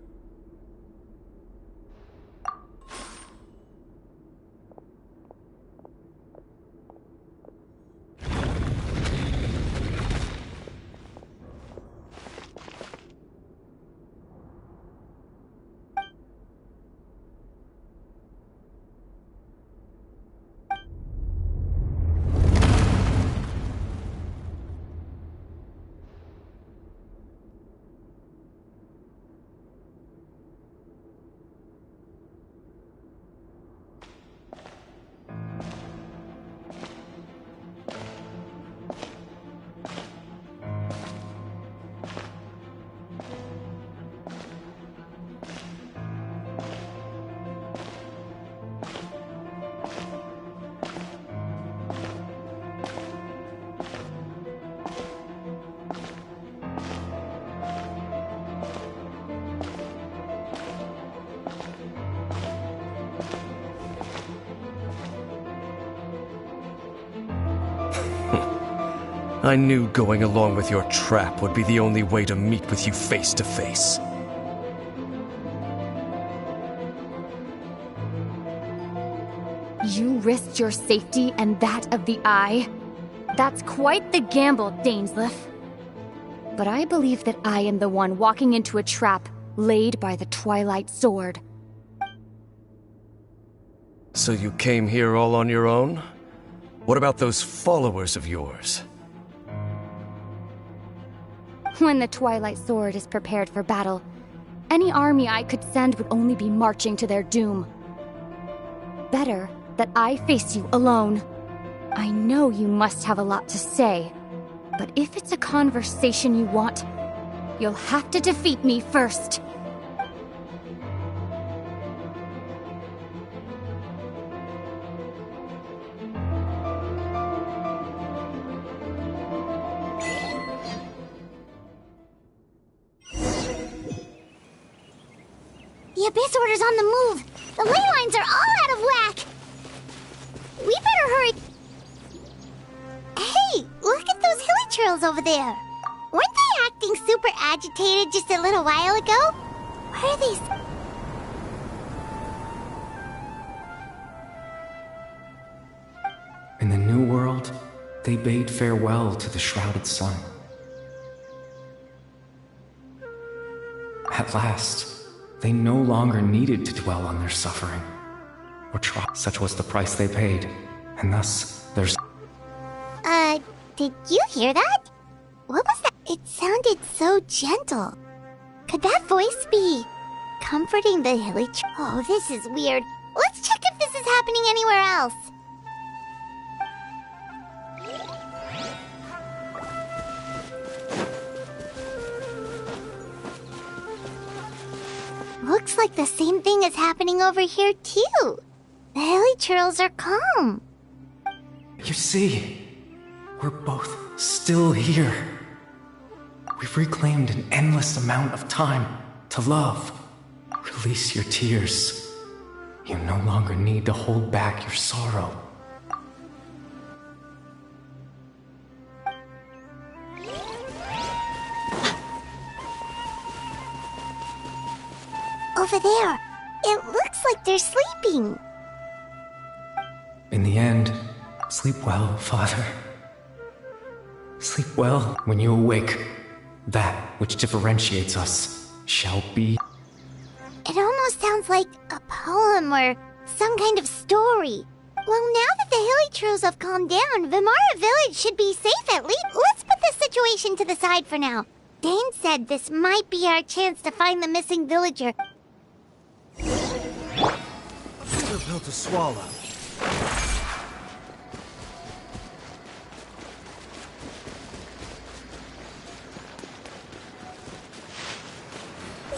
I knew going along with your trap would be the only way to meet with you face to face. You risked your safety and that of the Eye? That's quite the gamble, Dainsleif. But I believe that I am the one walking into a trap laid by the Twilight Sword. So you came here all on your own? What about those followers of yours? When the Twilight Sword is prepared for battle, any army I could send would only be marching to their doom. Better that I face you alone. I know you must have a lot to say, but if it's a conversation you want, you'll have to defeat me first. The Abyss Order's on the move. The ley lines are all out of whack. We better hurry. Hey, look at those hilly trails over there. Weren't they acting super agitated just a little while ago? Where are these? In the New World, they bade farewell to the shrouded sun. At last, they no longer needed to dwell on their suffering, or try. Such was the price they paid, and thus there's... Did you hear that? What was that? It sounded so gentle. Could that voice be comforting the hilly Oh, this is weird. Let's check if this is happening anywhere else. Looks like the same thing is happening over here, too. The hilly trails are calm. You see, we're both still here. We've reclaimed an endless amount of time to love. Release your tears. You no longer need to hold back your sorrow. Over there. It looks like they're sleeping. In the end, sleep well, Father. Sleep well when you awake. That which differentiates us shall be. It almost sounds like a poem or some kind of story. Well, now that the hilly trails have calmed down, Vimara Village should be safe at least. Let's put this situation to the side for now. Dane said this might be our chance to find the missing villager. Bitter pill to swallow.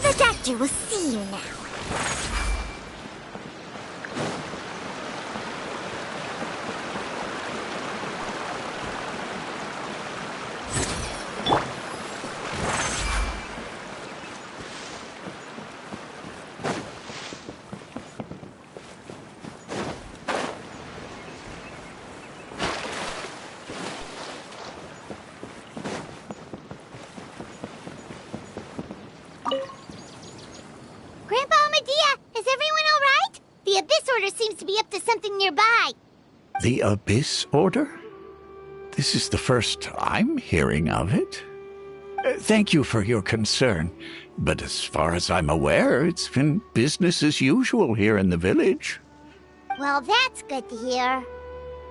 The doctor will see you now. Seems to be up to something nearby. The Abyss Order? This is the first I'm hearing of it. Thank you for your concern, but as far as I'm aware, it's been business as usual here in the village. Well, that's good to hear.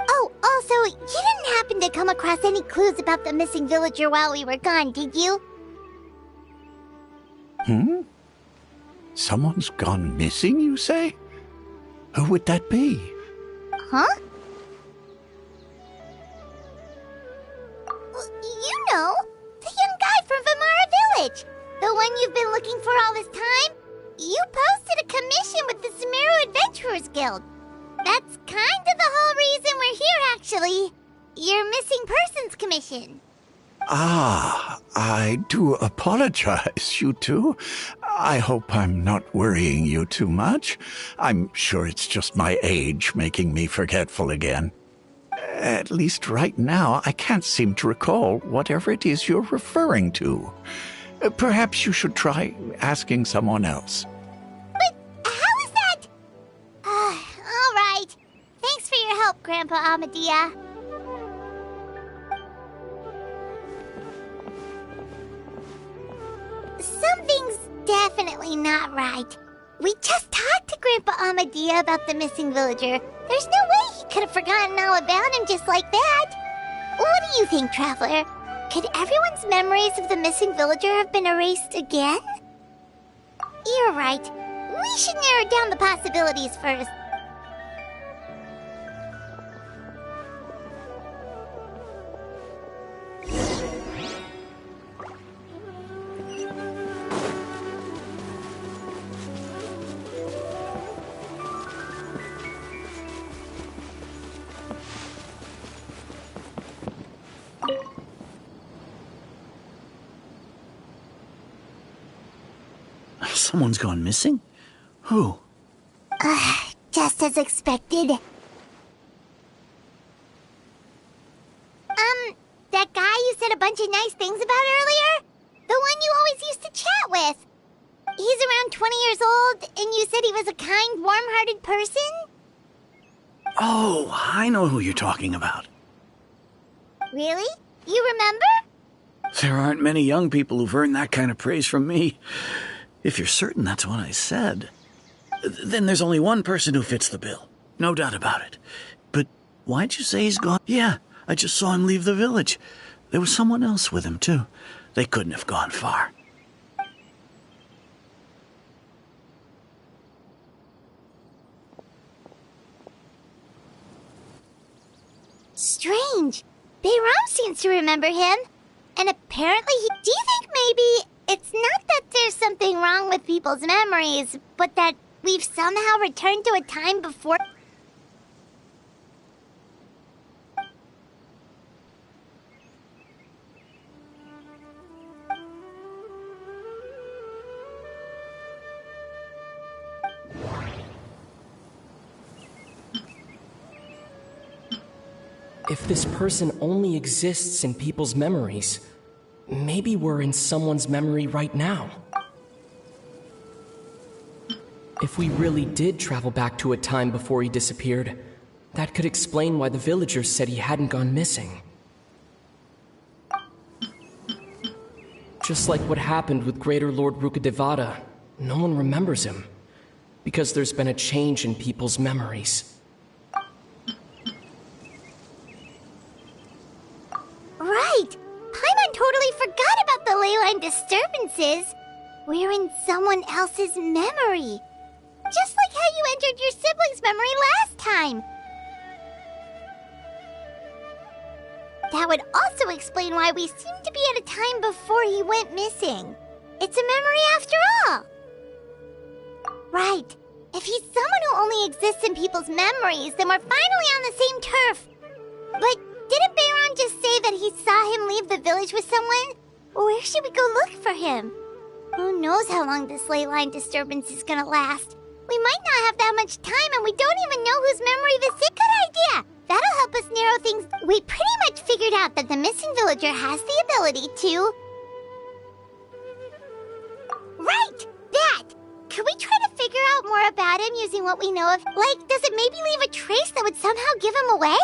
Oh, also, you didn't happen to come across any clues about the missing villager while we were gone, did you? Someone's gone missing, you say? Who would that be? Huh? Well, you know, the young guy from Vimara Village. The one you've been looking for all this time. You posted a commission with the Sumeru Adventurers Guild. That's kind of the whole reason we're here, actually. Your missing persons commission. Ah, I do apologize, you two. I hope I'm not worrying you too much. I'm sure it's just my age making me forgetful again. At least right now, I can't seem to recall whatever it is you're referring to. Perhaps you should try asking someone else. But how is that? All right. Thanks for your help, Grandpa Amadea. Something's definitely not right. We just talked to Grandpa Amadea about the missing villager. There's no way he could have forgotten all about him just like that. What do you think, Traveler? Could everyone's memories of the missing villager have been erased again? You're right. We should narrow down the possibilities first. Someone's gone missing? Who? Just as expected. That guy you said a bunch of nice things about earlier? The one you always used to chat with. He's around 20 years old, and you said he was a kind, warm-hearted person? Oh, I know who you're talking about. Really? You remember? There aren't many young people who've earned that kind of praise from me. If you're certain that's what I said, then there's only one person who fits the bill. No doubt about it. But why'd you say he's gone? Yeah, I just saw him leave the village. There was someone else with him, too. They couldn't have gone far. Strange. Bayram seems to remember him. And apparently do you think maybe it's not that there's something wrong with people's memories, but that we've somehow returned to a time before? If this person only exists in people's memories, maybe we're in someone's memory right now. If we really did travel back to a time before he disappeared, that could explain why the villagers said he hadn't gone missing. Just like what happened with Greater Lord Rukkhadevata, no one remembers him, because there's been a change in people's memories. Right! Paimon totally forgot about the leyline disturbances. We're in someone else's memory. Just like how you entered your sibling's memory last time. That would also explain why we seem to be at a time before he went missing. It's a memory after all. Right. If he's someone who only exists in people's memories, then we're finally on the same turf. But didn't Bayron just say that he saw him leave the village with someone? Where should we go look for him? Who knows how long this ley line disturbance is gonna last? We might not have that much time, and we don't even know whose memory this is. Good idea! That'll help us narrow things. We pretty much figured out that the missing villager has the ability to... Right! That! Could we try to figure out more about him using what we know of? Like, does it maybe leave a trace that would somehow give him away?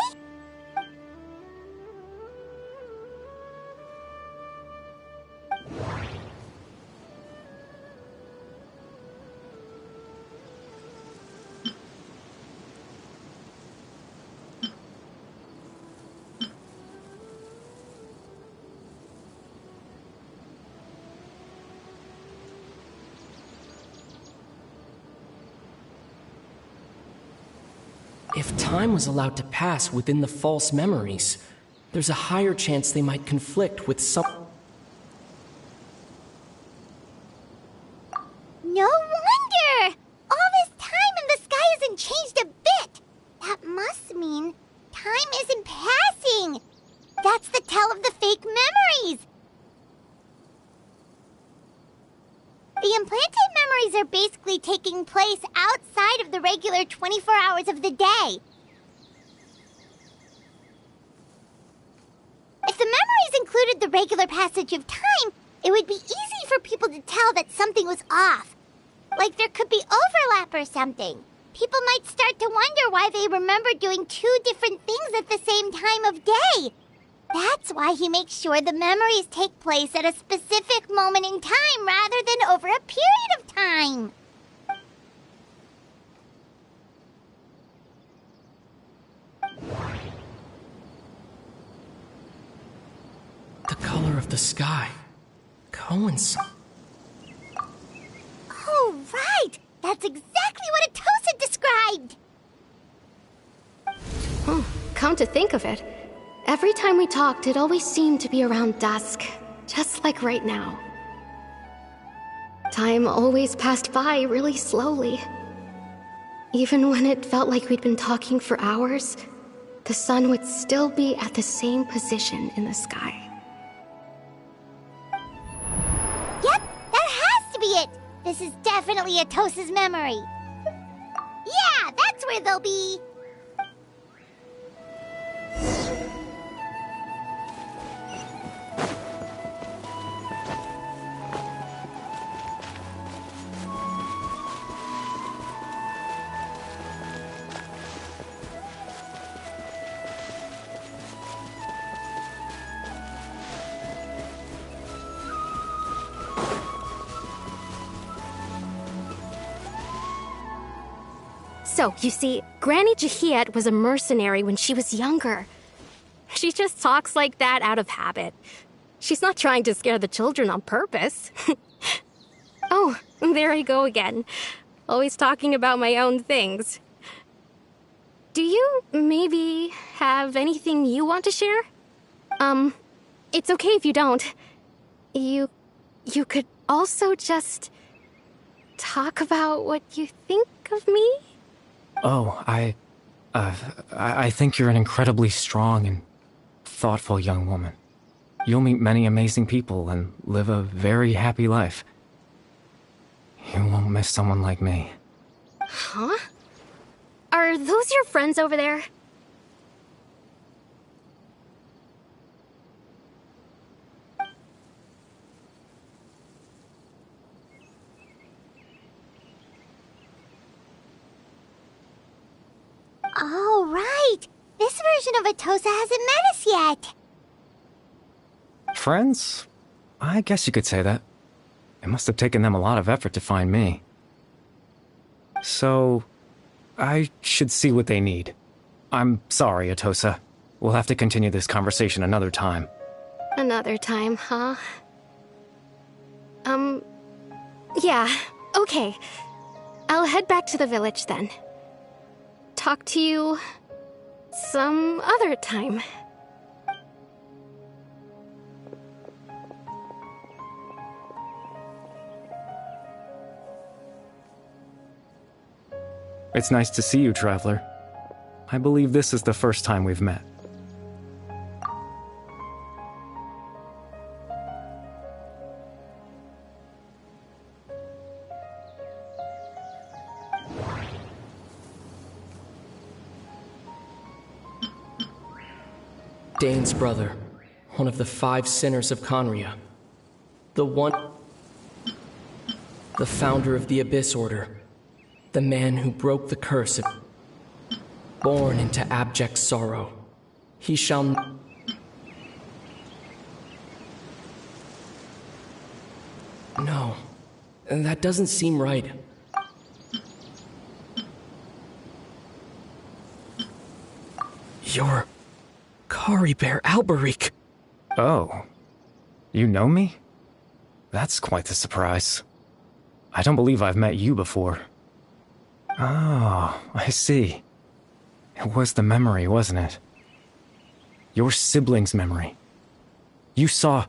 If time was allowed to pass within the false memories, there's a higher chance they might conflict with some... No wonder! All this time and the sky hasn't changed a bit! That must mean time isn't passing! That's the tell of the fake memories! The implanted memories are basically taking place outside of the regular 24 hours of the day. regular passage of time, it would be easy for people to tell that something was off. Like there could be overlap or something. People might start to wonder why they remember doing two different things at the same time of day. That's why he makes sure the memories take place at a specific moment in time rather than over a period of time. The color of the sky. Coincide. Oh, right! That's exactly what Atosa described! Come to think of it, every time we talked, it always seemed to be around dusk, just like right now. Time always passed by really slowly. Even when it felt like we'd been talking for hours, the sun would still be at the same position in the sky. Yep, that has to be it! This is definitely Atosa's memory. Yeah, that's where they'll be! So, you see, Granny Jahiet was a mercenary when she was younger. She just talks like that out of habit. She's not trying to scare the children on purpose. Oh, there I go again. Always talking about my own things. Do you maybe have anything you want to share? It's okay if you don't. You could also just talk about what you think of me? Oh, I think you're an incredibly strong and thoughtful young woman. You'll meet many amazing people and live a very happy life. You won't miss someone like me. Huh? Are those your friends over there? Oh, right! This version of Atosa hasn't met us yet! Friends? I guess you could say that. It must have taken them a lot of effort to find me. So, I should see what they need. I'm sorry, Atosa. We'll have to continue this conversation another time. Another time, huh? Yeah, okay. I'll head back to the village then. Talk to you some other time. It's nice to see you, Traveler. I believe this is the first time we've met. Dane's brother, one of the 5 sinners of Conria. The founder of the Abyss Order. The man who broke the curse of... Born into abject sorrow. He shall... No, that doesn't seem right. You're... Kari Bear Alberich. Oh. You know me? That's quite the surprise. I don't believe I've met you before. Oh, I see. It was the memory, wasn't it? Your sibling's memory. You saw...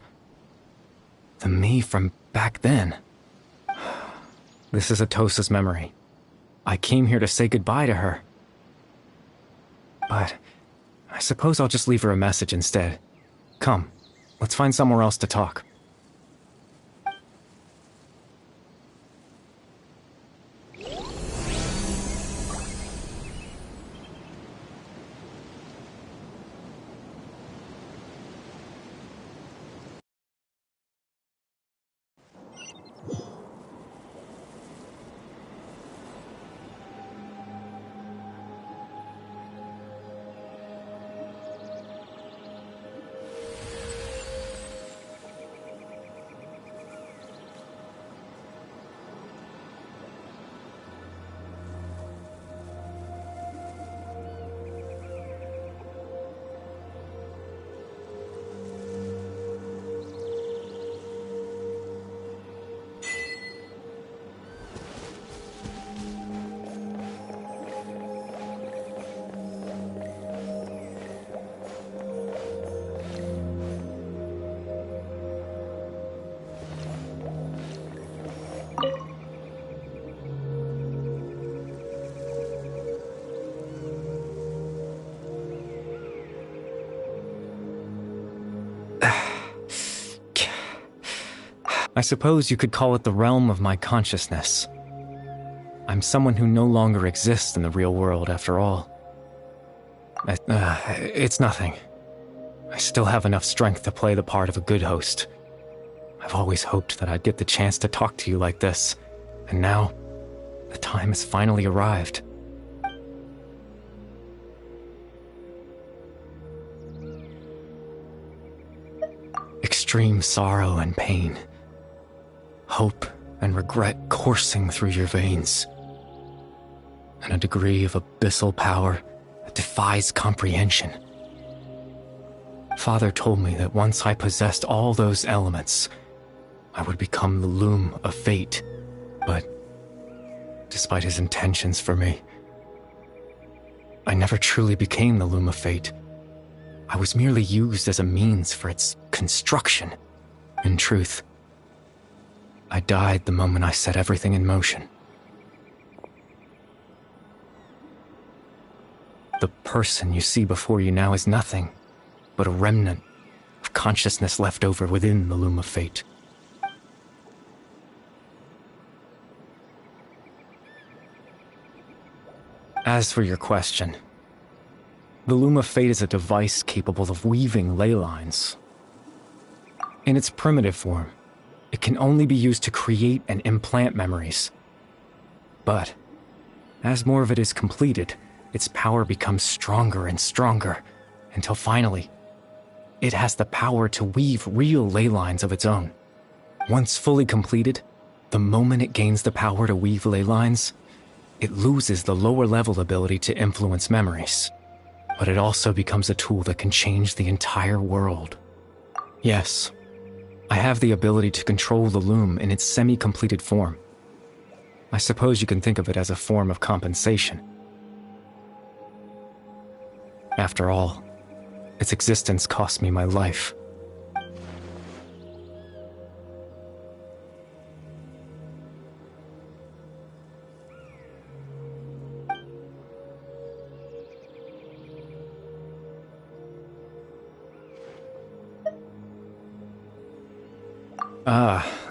the me from back then. This is Atosa's memory. I came here to say goodbye to her. But I suppose I'll just leave her a message instead. Come, let's find somewhere else to talk. I suppose you could call it the realm of my consciousness. I'm someone who no longer exists in the real world, after all. It's nothing. I still have enough strength to play the part of a good host. I've always hoped that I'd get the chance to talk to you like this, and now, the time has finally arrived. Extreme sorrow and pain. Hope and regret coursing through your veins. And a degree of abyssal power that defies comprehension. Father told me that once I possessed all those elements, I would become the loom of fate. But despite his intentions for me, I never truly became the loom of fate. I was merely used as a means for its construction. In truth, I died the moment I set everything in motion. The person you see before you now is nothing but a remnant of consciousness left over within the loom of fate. As for your question, the loom of fate is a device capable of weaving ley lines. In its primitive form, it can only be used to create and implant memories. But, as more of it is completed, its power becomes stronger and stronger, until finally, it has the power to weave real ley lines of its own. Once fully completed, the moment it gains the power to weave ley lines, it loses the lower-level ability to influence memories. But it also becomes a tool that can change the entire world. Yes, I have the ability to control the loom in its semi-completed form. I suppose you can think of it as a form of compensation. After all, its existence cost me my life.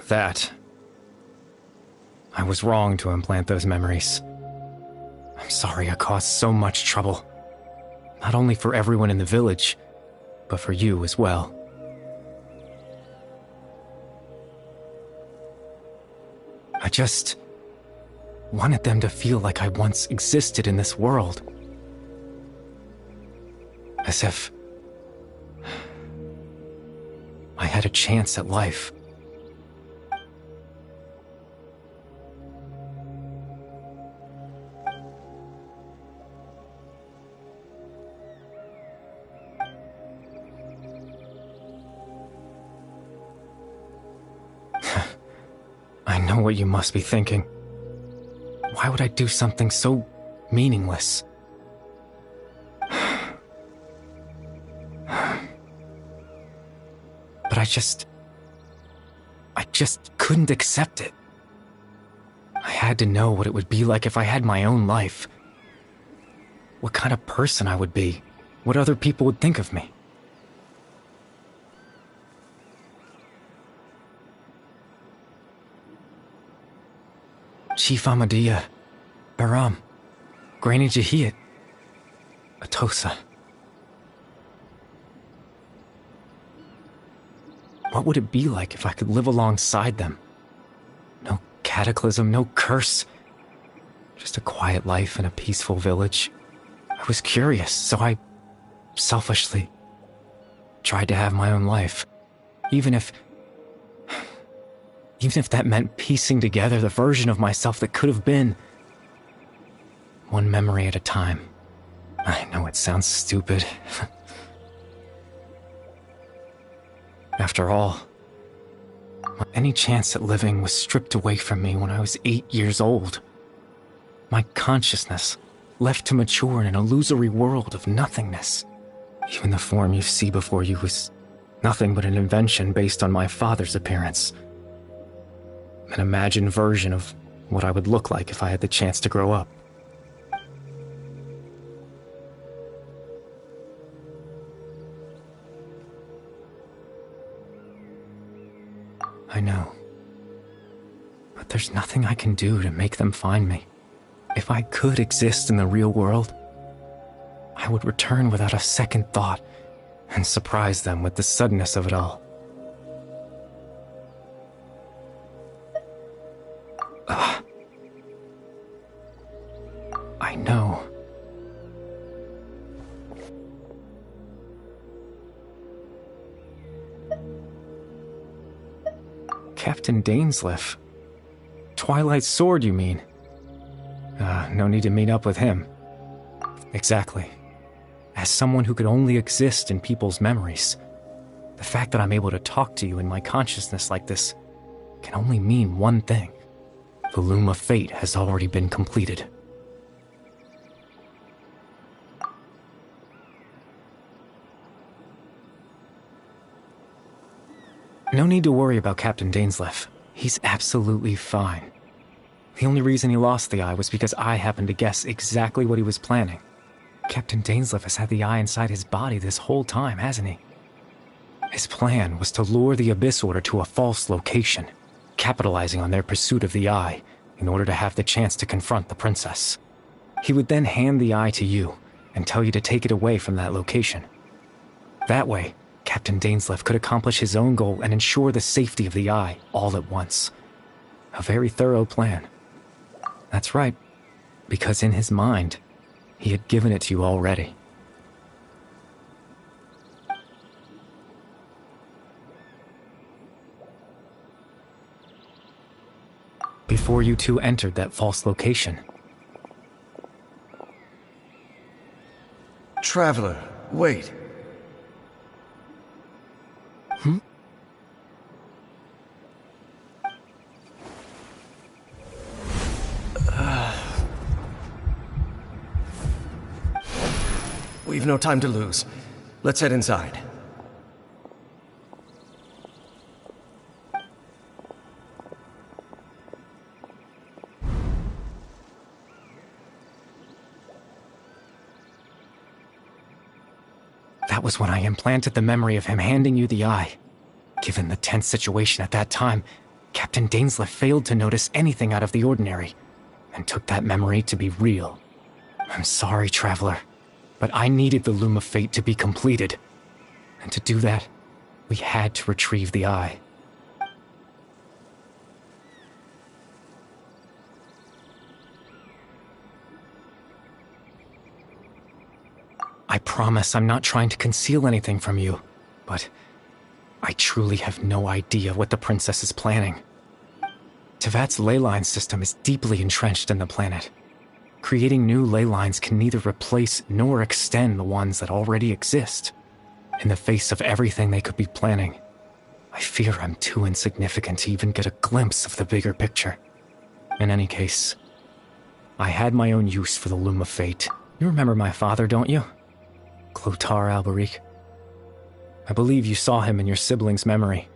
That. I was wrong to implant those memories. I'm sorry I caused so much trouble. Not only for everyone in the village, but for you as well. I just wanted them to feel like I once existed in this world. As if I had a chance at life. I know what you must be thinking. Why would I do something so meaningless? But I just couldn't accept it. I had to know what it would be like if I had my own life. What kind of person I would be. What other people would think of me. Chief Ahmadiyya, Baram, Granny Jahiyat, Atosa. What would it be like if I could live alongside them? No cataclysm, no curse. Just a quiet life in a peaceful village. I was curious, so I selfishly tried to have my own life. Even if that meant piecing together the version of myself that could have been. One memory at a time. I know it sounds stupid. After all, any chance at living was stripped away from me when I was 8 years old. My consciousness left to mature in an illusory world of nothingness. Even the form you see before you was nothing but an invention based on my father's appearance. An imagined version of what I would look like if I had the chance to grow up. I know. But there's nothing I can do to make them find me. If I could exist in the real world, I would return without a second thought and surprise them with the suddenness of it all. I know. Captain Dainsleif. Twilight's sword, you mean? No need to meet up with him. Exactly. As someone who could only exist in people's memories, the fact that I'm able to talk to you in my consciousness like this can only mean one thing. The loom of fate has already been completed. No need to worry about Captain Dainsleif. He's absolutely fine. The only reason he lost the eye was because I happened to guess exactly what he was planning. Captain Dainsleif has had the eye inside his body this whole time, hasn't he? His plan was to lure the Abyss Order to a false location, capitalizing on their pursuit of the eye in order to have the chance to confront the princess. He would then hand the eye to you and tell you to take it away from that location. That way, Captain Dainsleif could accomplish his own goal and ensure the safety of the eye all at once. A very thorough plan. That's right, because in his mind, he had given it to you already. Before you two entered that false location. Traveler, wait. We've no time to lose. Let's head inside. That was when I implanted the memory of him handing you the eye. Given the tense situation at that time, Captain Dainsleif failed to notice anything out of the ordinary, and took that memory to be real. I'm sorry, Traveler, but I needed the Loom of Fate to be completed. And to do that, we had to retrieve the eye. I promise I'm not trying to conceal anything from you, but I truly have no idea what the princess is planning. Tevat's ley line system is deeply entrenched in the planet. Creating new ley lines can neither replace nor extend the ones that already exist. In the face of everything they could be planning, I fear I'm too insignificant to even get a glimpse of the bigger picture. In any case, I had my own use for the Loom of Fate. You remember my father, don't you? Clotar Alberic. I believe you saw him in your sibling's memory.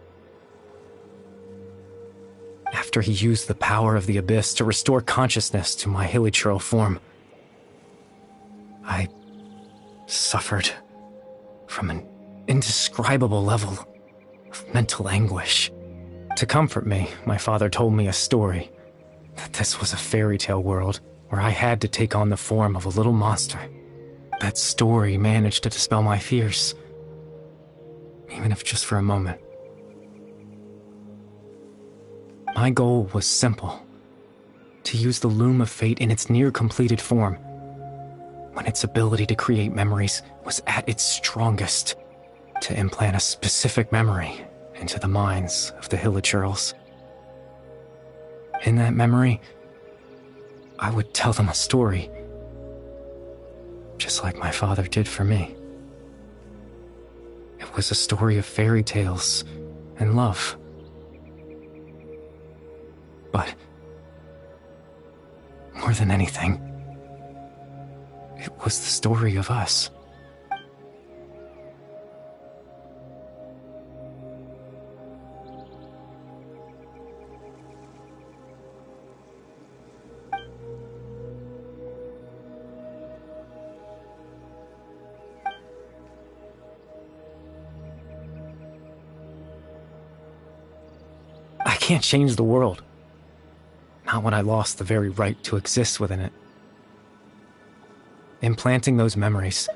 After he used the power of the Abyss to restore consciousness to my hilichurl form, I suffered from an indescribable level of mental anguish. To comfort me, my father told me a story, that this was a fairy tale world where I had to take on the form of a little monster. That story managed to dispel my fears, even if just for a moment. My goal was simple: to use the Loom of Fate in its near-completed form, when its ability to create memories was at its strongest, to implant a specific memory into the minds of the hilichurls. In that memory, I would tell them a story, just like my father did for me. It was a story of fairy tales and love. But more than anything, it was the story of us. I can't change the world, not when I lost the very right to exist within it. Implanting those memories,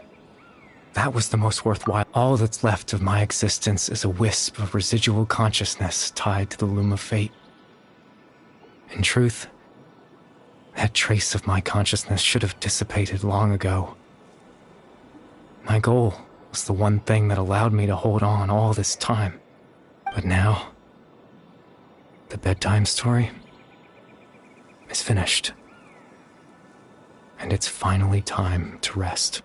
that was the most worthwhile. All that's left of my existence is a wisp of residual consciousness tied to the loom of fate. In truth, that trace of my consciousness should have dissipated long ago. My goal was the one thing that allowed me to hold on all this time. But now, the bedtime story is finished. And it's finally time to rest.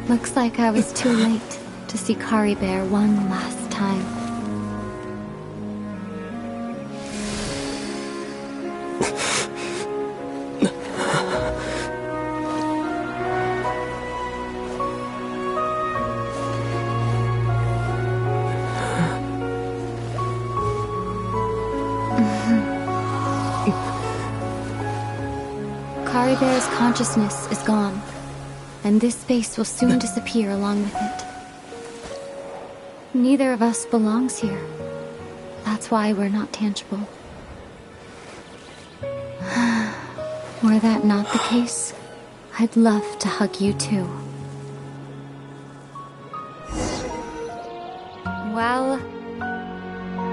Looks like I was too late to see Kari Bear one last time. Kari Bear's consciousness is gone. And this space will soon disappear along with it. Neither of us belongs here. That's why we're not tangible. Were that not the case, I'd love to hug you too. Well,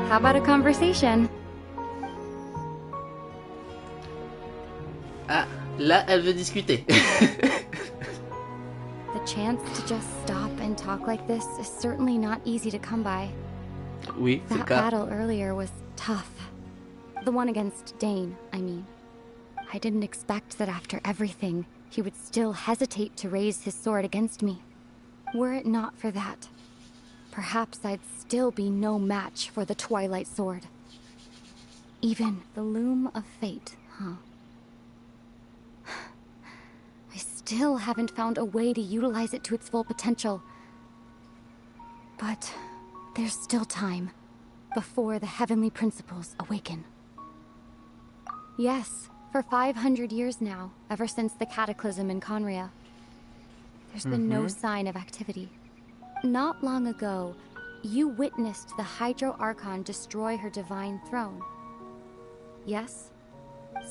how about a conversation? Ah, là, elle veut discuter. The chance to just stop and talk like this is certainly not easy to come by. Oui, c'est That le cas. battle earlier was tough. The one against Dane, I mean. I didn't expect that after everything, he would still hesitate to raise his sword against me. Were it not for that, perhaps I'd still be no match for the Twilight Sword. Even the loom of fate, huh? I still haven't found a way to utilize it to its full potential. But there's still time before the heavenly principles awaken. Yes, for 500 years now, ever since the cataclysm in Conria, there's been no sign of activity. Not long ago, you witnessed the Hydro Archon destroy her divine throne. Yes?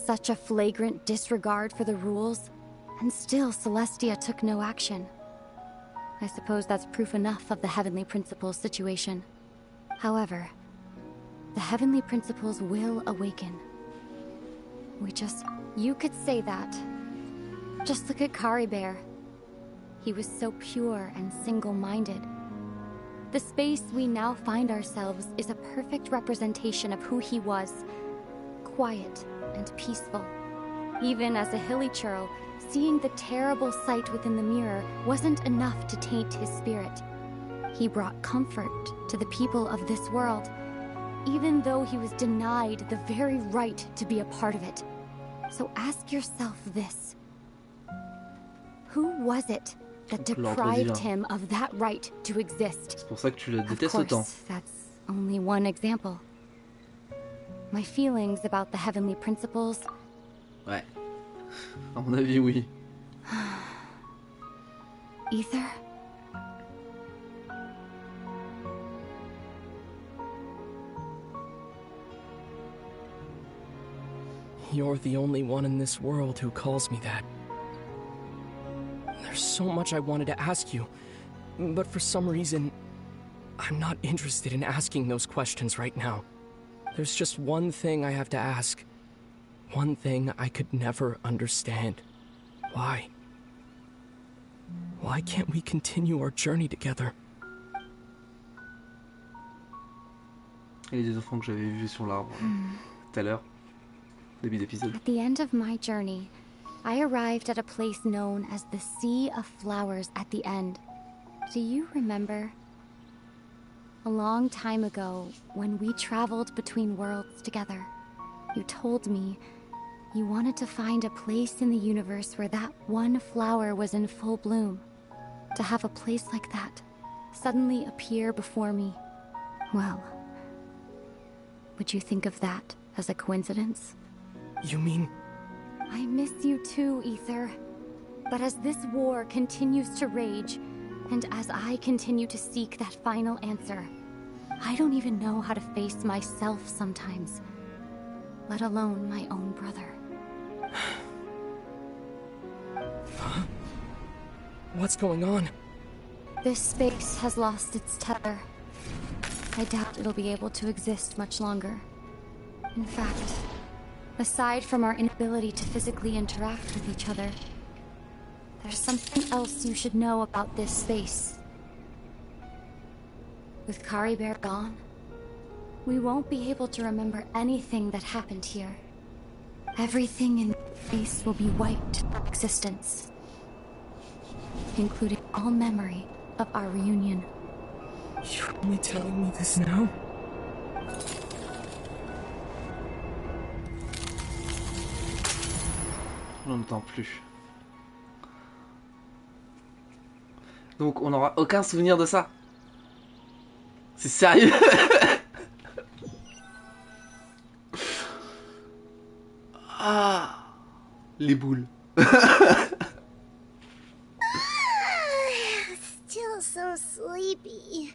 Such a flagrant disregard for the rules, and still Celestia took no action. I suppose that's proof enough of the Heavenly Principles situation. However, the Heavenly Principles will awaken. You could say that. Just look at Kari Bear. He was so pure and single-minded. The space we now find ourselves is a perfect representation of who he was. Quiet and peaceful. Even as a hilly churl, seeing the terrible sight within the mirror wasn't enough to taint his spirit. He brought comfort to the people of this world, even though he was denied the very right to be a part of it. So ask yourself this. Who was it that deprived him of that right to exist? C'est pour ça que tu le Of détestes course, autant. that's only one example. My feelings about the Heavenly Principles... Ouais. À mon avis, oui. Ether? You're the only one in this world who calls me that. There's so much I wanted to ask you, but for some reason, I'm not interested in asking those questions right now. There's just one thing I have to ask. One thing I could never understand. Why? Why can't we continue our journey together? Et les deux enfants que j'avais vus sur l'arbre tout à l'heure, début d'épisode. At the end of my journey, I arrived at a place known as the Sea of Flowers at the end. Do you remember? A long time ago, when we traveled between worlds together, you told me you wanted to find a place in the universe where that one flower was in full bloom. To have a place like that suddenly appear before me, well, would you think of that as a coincidence? You mean... I miss you too, Ether. But as this war continues to rage, and as I continue to seek that final answer, I don't even know how to face myself sometimes, let alone my own brother. Huh? What's going on? This space has lost its tether. I doubt it'll be able to exist much longer. In fact, aside from our inability to physically interact with each other, there's something else you should know about this space. With Kari Bear gone, we won't be able to remember anything that happened here. Everything in this space will be wiped from existence, including all memory of our reunion. You're only telling me this now? Je n'entends plus. Donc on n'aura aucun souvenir de ça. C'est sérieux? Ah, les boules. Still so sleepy.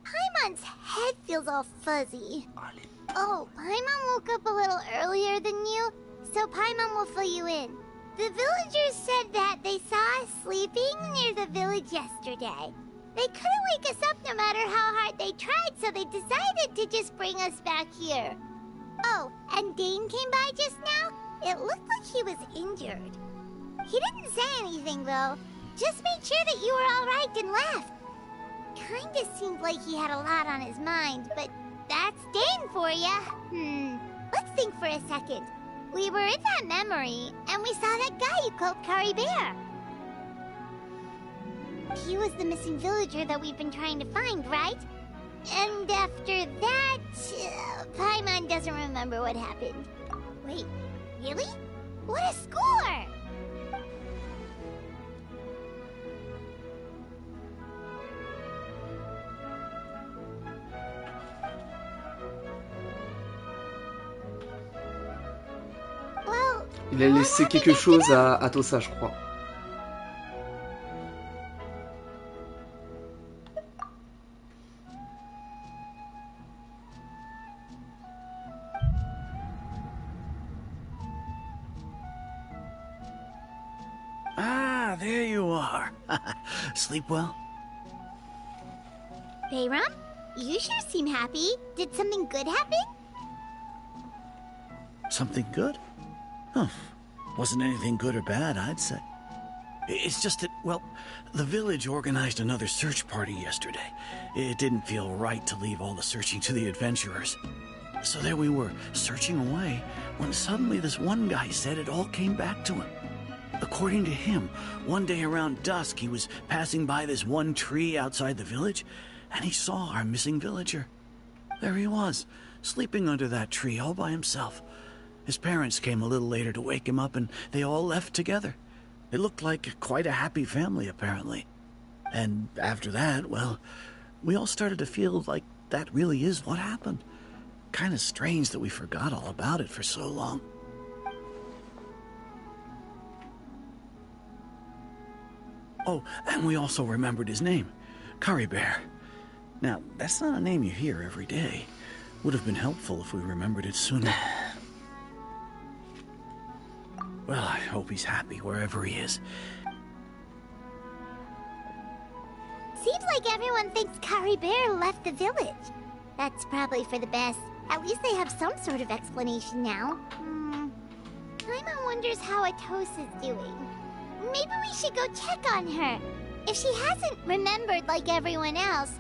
Paimon's head feels all fuzzy. Oh, Paimon woke up a little earlier than you, so Paimon will fill you in. The villagers said that they saw us sleeping near the village yesterday. They couldn't wake us up no matter how hard they tried, so they decided to just bring us back here. Oh, and Dane came by just now. It looked like he was injured. He didn't say anything, though. Just made sure that you were all right and left. Kinda seemed like he had a lot on his mind, but that's Dane for ya. Let's think for a second. We were in that memory, and we saw that guy you called Kari Bear. He was the missing villager that we've been trying to find, right? And after that, Paimon doesn't remember what happened. Wait, really? What a score! Well, Il a laissé quelque chose à Tosa, je crois. Ah, there you are. Sleep well? Bayram, you sure seem happy. Did something good happen? Something good? Huh. Wasn't anything good or bad, I'd say. It's just that, well, the village organized another search party yesterday. It didn't feel right to leave all the searching to the adventurers. So there we were, searching away, when suddenly this one guy said it all came back to him. According to him, one day around dusk, he was passing by this one tree outside the village, and he saw our missing villager. There he was, sleeping under that tree all by himself. His parents came a little later to wake him up, and they all left together. It looked like quite a happy family, apparently. And after that, well, we all started to feel like that really is what happened. Kind of strange that we forgot all about it for so long. Oh, and we also remembered his name, Kari Bear. Now, that's not a name you hear every day. Would have been helpful if we remembered it sooner. Well, I hope he's happy wherever he is. Seems like everyone thinks Kari Bear left the village. That's probably for the best. At least they have some sort of explanation now. Paimon wonders how Atosa's doing. Maybe we should go check on her. If she hasn't remembered like everyone else,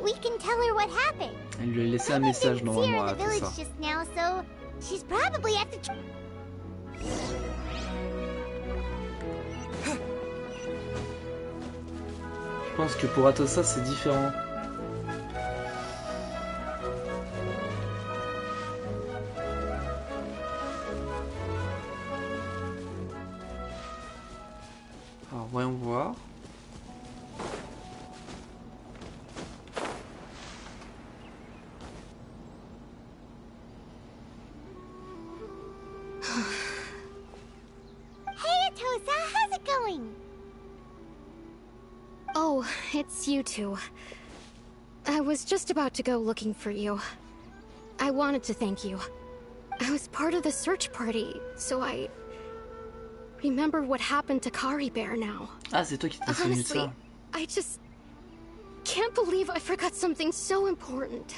we can tell her what happened. Elle lui a laissé un message I didn't see her normalement in à the tout village ça. just now, so she's probably at the. Je pense que pour Atossa c'est différent. Alors voyons voir. Hey, Atossa, how's it going? Oh, it's you two. I was just about to go looking for you. I wanted to thank you. I was part of the search party, so I remember what happened to Kari Bear now. Ah, c'est toi qui t'es souvenu de Honestly, ça. I just can't believe I forgot something so important.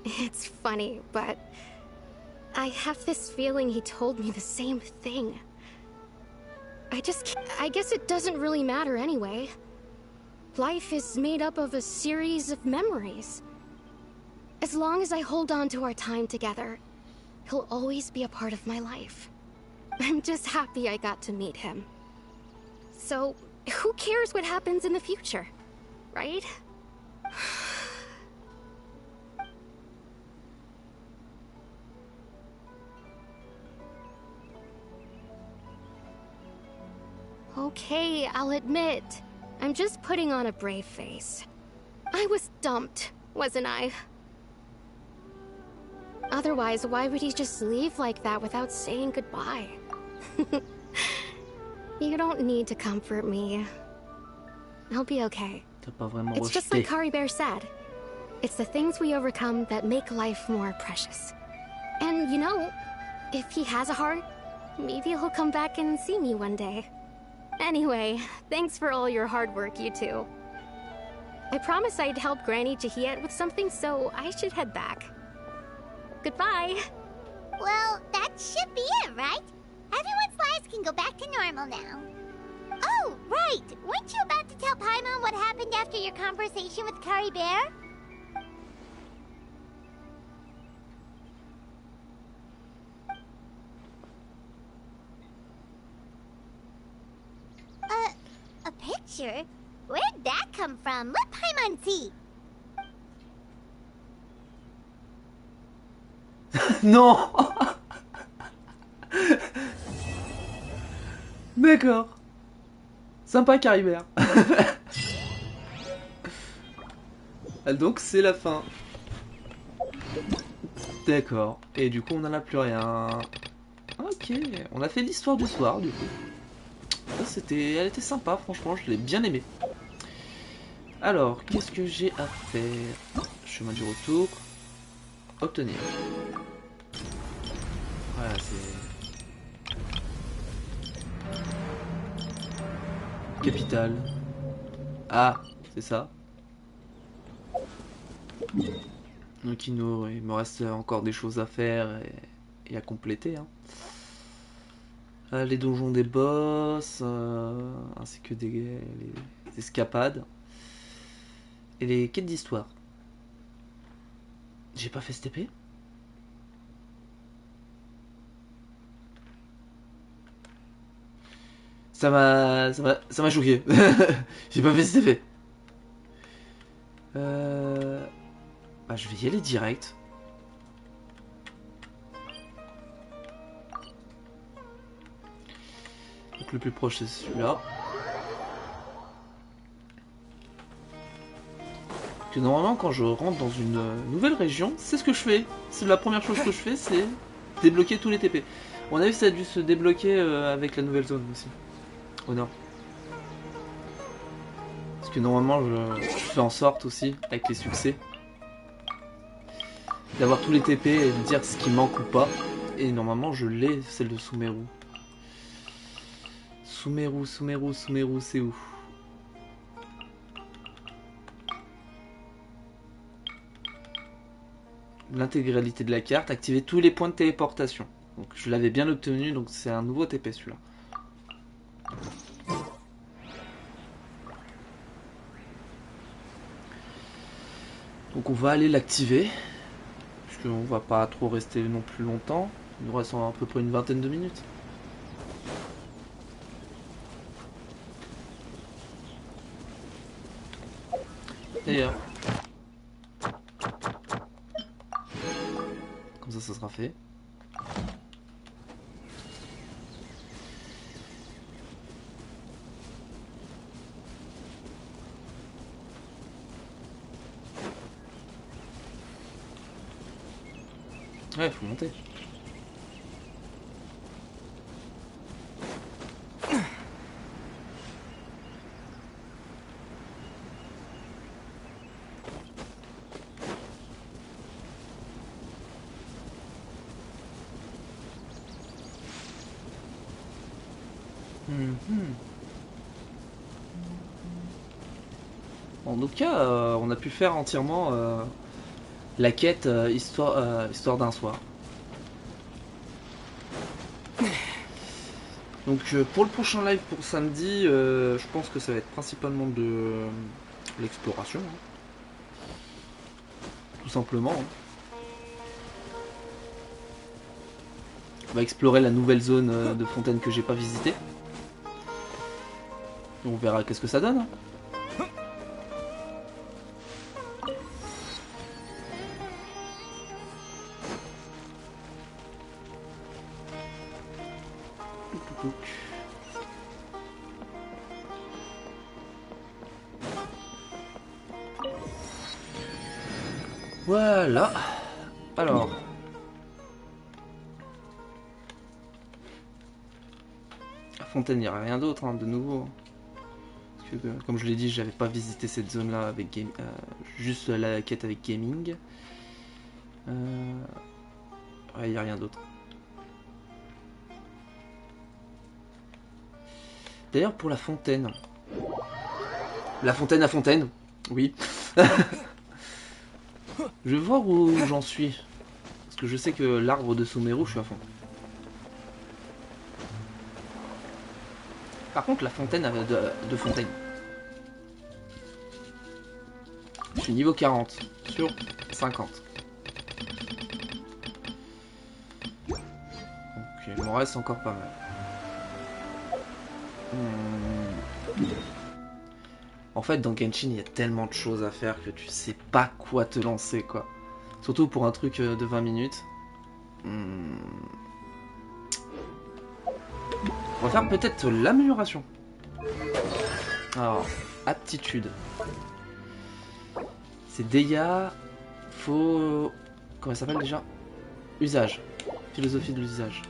It's funny, but I have this feeling he told me the same thing. I guess it doesn't really matter anyway. Life is made up of a series of memories. As long as I hold on to our time together, he'll always be a part of my life. I'm just happy I got to meet him. So, who cares what happens in the future, right? Okay, I'll admit. I'm just putting on a brave face. I was dumped, wasn't I? Otherwise, why would he just leave like that without saying goodbye? You don't need to comfort me. I'll be okay. T'as pas vraiment It's just rejeté. like Kari Bear said. It's the things we overcome that make life more precious. And you know, if he has a heart, maybe he'll come back and see me one day. Anyway, thanks for all your hard work, you two. I promised I'd help Granny Jahiet with something, so I should head back. Goodbye. Well, that should be it, right? Everyone's lives can go back to normal now. Oh, right! Weren't you about to tell Paimon what happened after your conversation with Kari Bear? A picture? Where'd that come from? Let Paimon see. Non. D'accord. Sympa Caribert. Donc c'est la fin. D'accord. Et du coup on n'en a plus rien. Ok. On a fait l'histoire du soir du coup. Ça, elle était sympa, franchement, je l'ai bien aimé. Alors, qu'est-ce que j'ai à faire? Chemin du retour. Obtenir. Voilà, c'est... Capitale. Ah, c'est ça. Donc il me reste encore des choses à faire et à compléter. Hein. Les donjons des boss, ainsi que les escapades. Et les quêtes d'histoire. J'ai pas fait ce TP? Ça m'a choqué. J'ai pas fait ce TP. Bah, je vais y aller direct. Donc le plus proche c'est celui-là. Que normalement quand je rentre dans une nouvelle région, c'est ce que je fais. C'est la première chose que je fais, c'est débloquer tous les TP. On a vu ça a dû se débloquer avec la nouvelle zone aussi. Au nord. Parce que normalement je fais en sorte aussi, avec les succès, d'avoir tous les TP et de dire ce qui manque ou pas. Et normalement je l'ai, celle de Sumeru. Sumeru, c'est où? L'intégralité de la carte, activer tous les points de téléportation. Donc je l'avais bien obtenu, donc c'est un nouveau TP celui-là. Donc on va aller l'activer. Parce qu'on va pas trop rester non plus longtemps. Il nous reste à peu près une vingtaine de minutes. Et comme ça sera fait. Ouais, faut monter. En tout cas, on a pu faire entièrement la quête histoire d'un soir. Donc pour le prochain live pour samedi, je pense que ça va être principalement de l'exploration. Hein. Tout simplement. Hein. On va explorer la nouvelle zone de fontaine que j'ai pas visitée. Et on verra qu'est-ce que ça donne. Hein. Voilà. Alors. À Fontaine, il n'y a rien d'autre, hein, de nouveau. Parce que, comme je l'ai dit, j'avais pas visité cette zone-là avec juste la quête avec gaming. Ouais, il n'y a rien d'autre. D'ailleurs, pour la fontaine. La fontaine à fontaine. Oui. Je vais voir où j'en suis. Parce que je sais que l'arbre de Sumeru, je suis à fond. Par contre, la fontaine de fontaine. Je suis niveau 40 sur 50. Donc, il m'en reste encore pas mal. En fait, dans Genshin, il y a tellement de choses à faire que tu sais pas quoi te lancer, quoi. Surtout pour un truc de 20 minutes. On va faire peut-être l'amélioration. Alors, aptitude. C'est Deya. Faut... Comment ça s'appelle déjà? Usage. Philosophie de l'usage.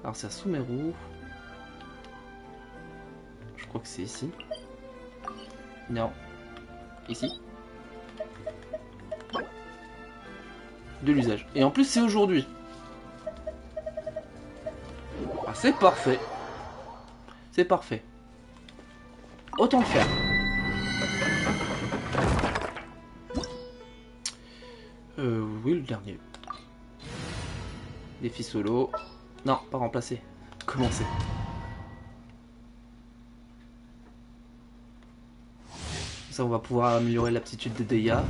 Alors c'est à Sumeru. Je crois que c'est ici. Non. Ici. De l'usage. Et en plus c'est aujourd'hui. Ah, c'est parfait. C'est parfait. Autant le faire. Oui, le dernier. Défi solo. Non, pas remplacer. Commencer. Ça, on va pouvoir améliorer l'aptitude de Deya.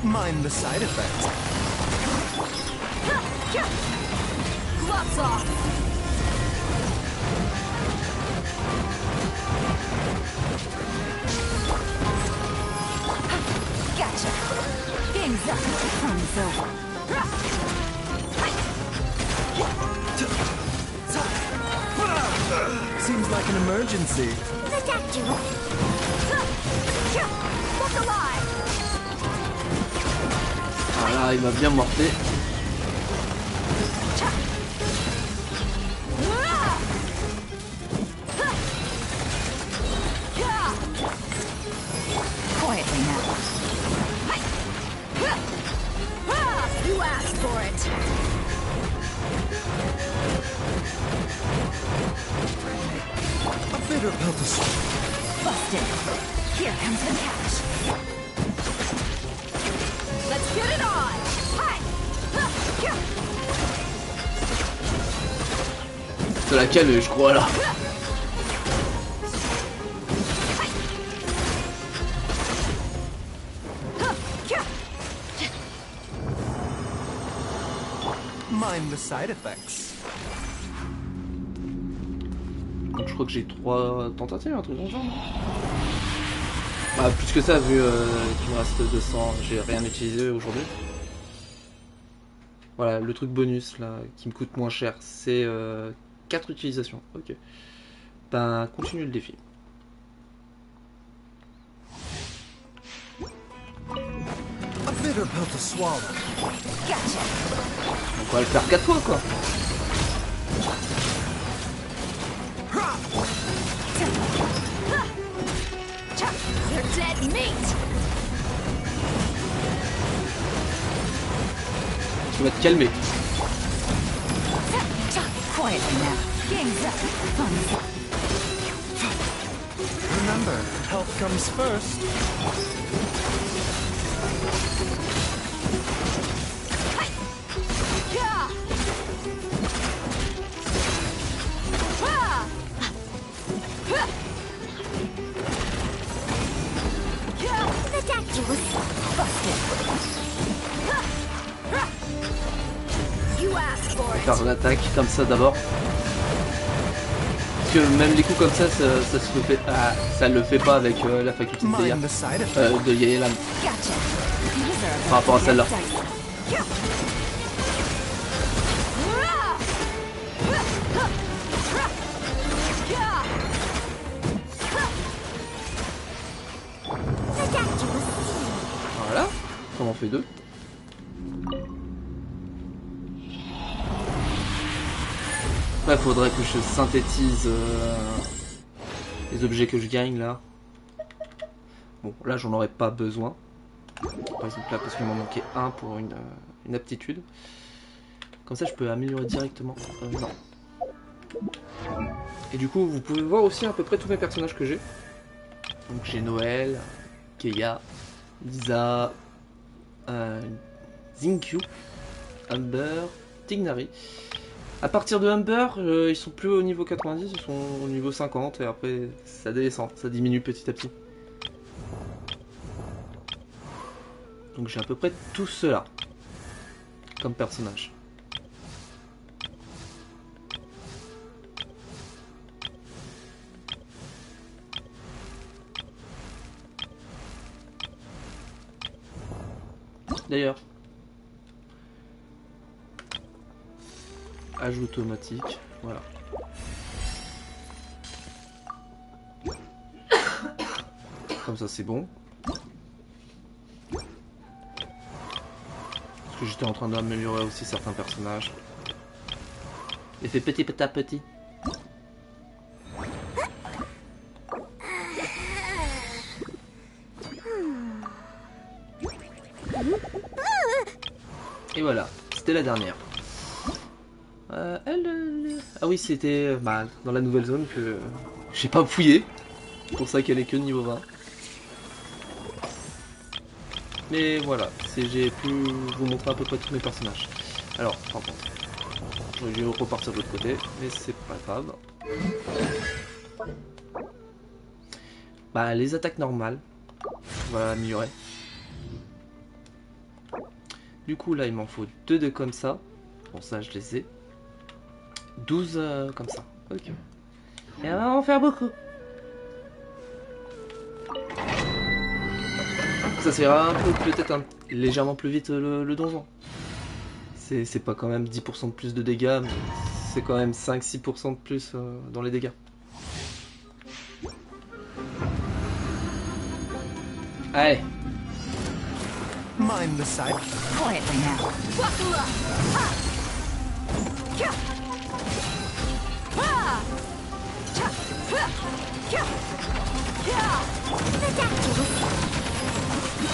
Mind the side effects. Gloves off. Gotcha. Game's up. Time's over. Seems like an emergency. The doctor. Look alive. Voilà, il m'a bien morté. Quietly now. You asked for it. A bitter pill to Here comes the catch. Let's get it on. Hi. C'est laquelle je crois là. Mind the side effects. Donc je crois que j'ai 3 tentatives, un truc comme ça. Bah plus que ça vu qu'il me reste 200, j'ai rien utilisé aujourd'hui. Voilà, le truc bonus là qui me coûte moins cher, c'est 4 utilisations. Ok. Ben continue le défi. A bitter pill to swallow. Gotcha. Donc on va le faire 4 fois quoi. You're dead meat. Tu vas te calmer. Quietly now. Game's up. Fun's up. Remember, health comes first. Faire l'attaque comme ça d'abord. Parce que même les coups comme ça, ça se fait. Ah, ça le fait pas avec la faculté de dégâts de Yaelan. Par rapport à celle-là. Voilà, ça m'en fait 2. Là, faudrait que je synthétise les objets que je gagne là. Bon, là, j'en aurais pas besoin. Par exemple, là, parce qu'il m'en manquait un pour une aptitude. Comme ça, je peux améliorer directement. Non. Et du coup, vous pouvez voir aussi à peu près tous mes personnages que j'ai. Donc, j'ai Noël, Keia, Lisa, Zinkyu, Amber, Tignari. À partir de Amber, ils sont plus au niveau 90, ils sont au niveau 50 et après ça descend, ça diminue petit à petit. Donc j'ai à peu près tout cela comme personnage. D'ailleurs, ajout automatique, voilà. Comme ça c'est bon. Parce que j'étais en train d'améliorer aussi certains personnages. Et fait petit à petit. Et voilà, c'était la dernière. Ah oui, c'était dans la nouvelle zone que j'ai pas fouillé. C'est pour ça qu'elle est que niveau 20. Mais voilà, j'ai pu vous montrer à peu près tous mes personnages. Alors, par contre, je vais repartir de l'autre côté, mais c'est pas grave. Les attaques normales, on va améliorer. Du coup, là, il m'en faut 2 de comme ça. Bon, ça, je les ai. 12 comme ça. Ok. Et on va en faire beaucoup. Ça sera un peu, peut-être légèrement plus vite le donjon. C'est pas quand même 10% de plus de dégâts, mais c'est quand même 5-6% de plus dans les dégâts. Allez. Mind the side. Quietly now.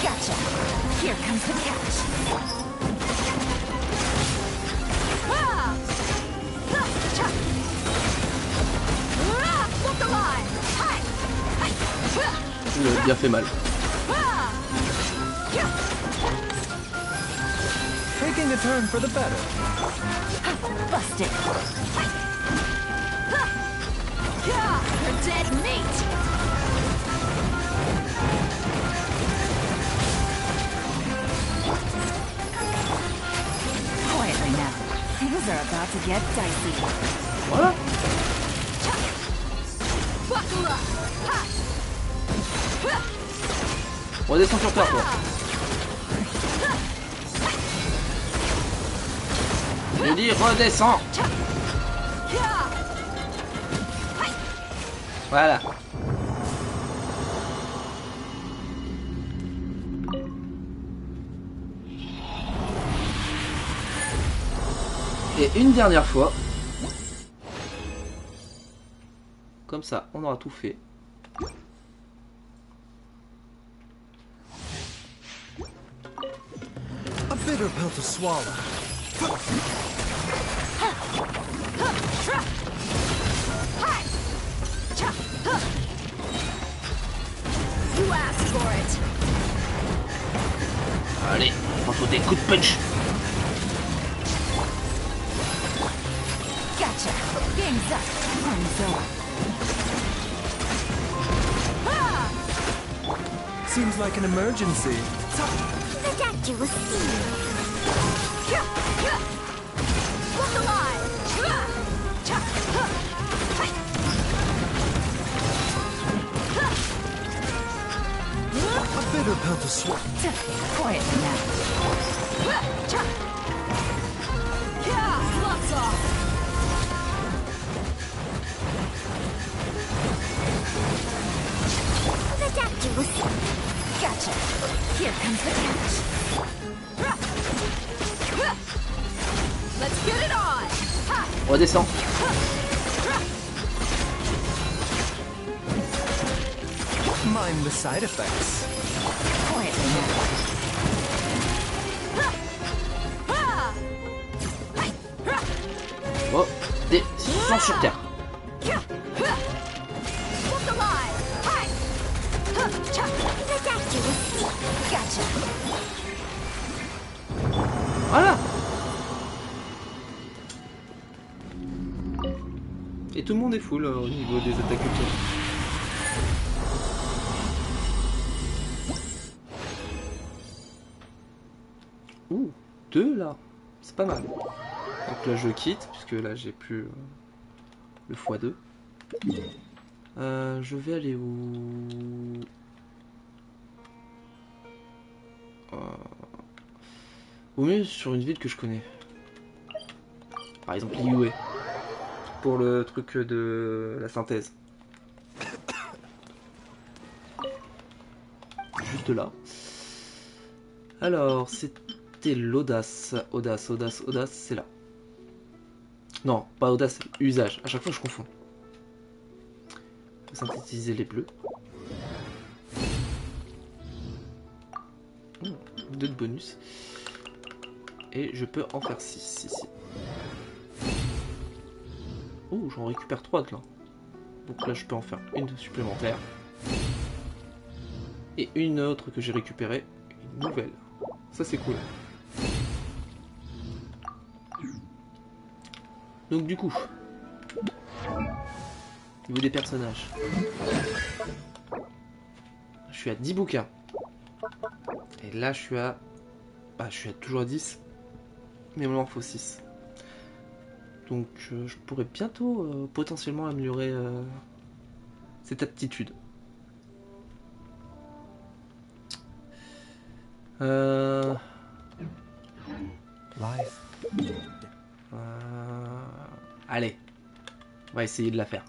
Gotcha. Here comes the catch. Look alive. Il a bien fait mal. Taking a turn for the better. Busted. You're dead meat. Quietly now. Things are about to get dicey. Voilà. Redescends sur terre, toi. Je dis redescends. Voilà. Et une dernière fois. Comme ça, on aura tout fait. A bitter pill to swallow. You asked for it. Allez, prends-toi des coups de punch. Gotcha. Game's up. Time's over. Seems like an emergency. The doctor will see you. Look alive. A bitter pill to swallow. Quietly now. Gloves off. The doctor will see you. Gotcha. Here comes the catch. Let's get it on. Redescends. Mind the side effects. Quietly now. Oh, descends sur terre. Look alive. The doctor will see you. Gotcha. Voilà. Et tout le monde est full au niveau des attaques ultimes. Ouh, 2 là. C'est pas mal. Donc là je quitte, puisque là j'ai plus le x2. Je vais aller où? Au mieux sur une ville que je connais. Par exemple Liyue. Pour le truc de la synthèse. Juste là. Alors, c'était l'audace. Audace, c'est là. Non, pas audace, usage. À chaque fois, je confonds. Je vais synthétiser les bleus. 2 de bonus. Et je peux en faire 6 ici. Oh, j'en récupère 3 de là. Donc là, je peux en faire une supplémentaire. Et une autre que j'ai récupérée. Une nouvelle. Ça, c'est cool. Donc du coup, au niveau des personnages, je suis à 10 bouquins. Et là, je suis à... Bah, je suis à toujours à 10. Mais il m'en faut 6. Donc je pourrais bientôt potentiellement améliorer cette aptitude. Life. Allez, on va essayer de la faire.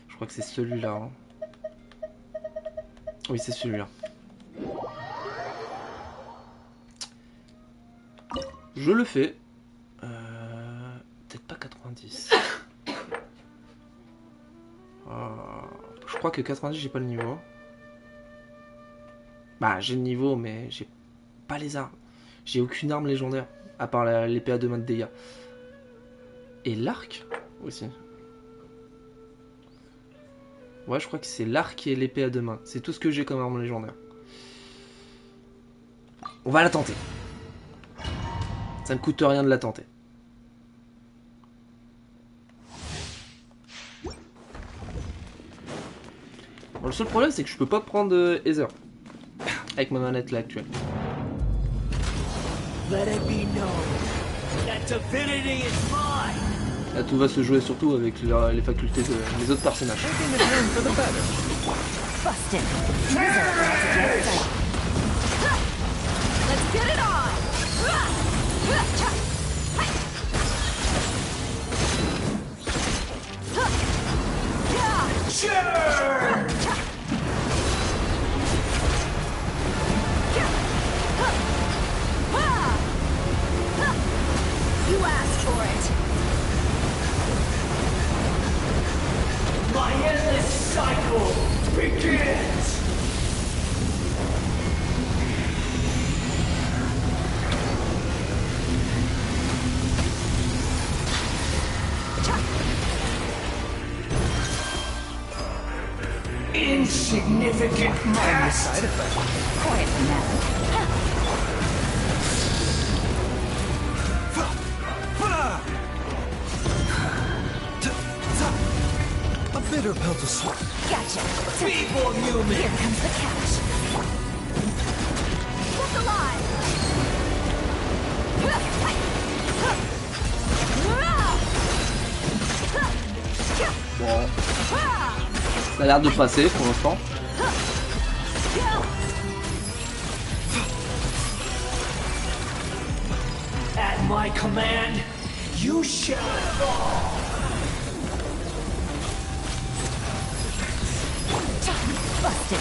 Je crois que c'est celui-là. Hein. Oui, c'est celui-là. Je le fais. Peut-être pas 90. Je crois que 90, j'ai pas le niveau. Bah, j'ai le niveau, mais j'ai pas les armes. J'ai aucune arme légendaire, à part l'épée à 2 mains de dégâts. Et l'arc aussi. Ouais, je crois que c'est l'arc et l'épée à deux mains. C'est tout ce que j'ai comme arme légendaire. On va la tenter. Ça ne coûte rien de la tenter. Bon, le seul problème, c'est que je peux pas prendre Heather. Avec ma manette là actuelle. Let it be known that divinity is mine. Là, tout va se jouer surtout avec les facultés des autres personnages. Busted. Let's get it on. Sure. You asked for it. My endless cycle begins! Insignificant mass! Side effect. Quiet now. A bitter pill to swallow. Gotcha. Feeble human! Here comes the cash. Look alive! Bon. Ça a l'air de passer pour l'instant. At my command, you shall fall! Busted.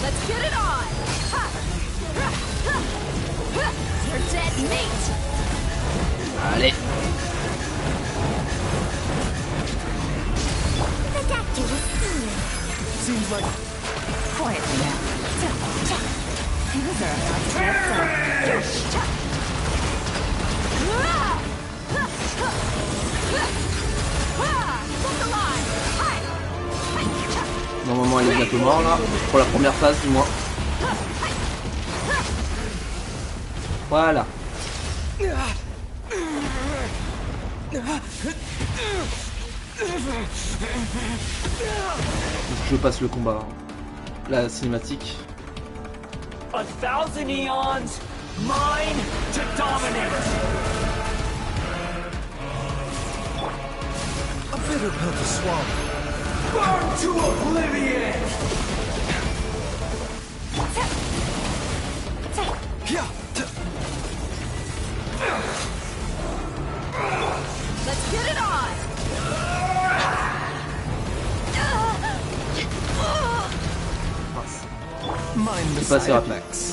Let's get it on. You're dead meat. Allez. The doctor was seeing. Seems like Quietly now. Things are about to get started. Look alive. Normalement elle est bientôt morte là. Pour la première phase du moins. Voilà. Je passe le combat. La cinématique. A thousand eons, mine to dominate! a bitter pill to swallow. Burn to oblivion! Let's get it on. Mind the C'est pas assez side rapide. effects.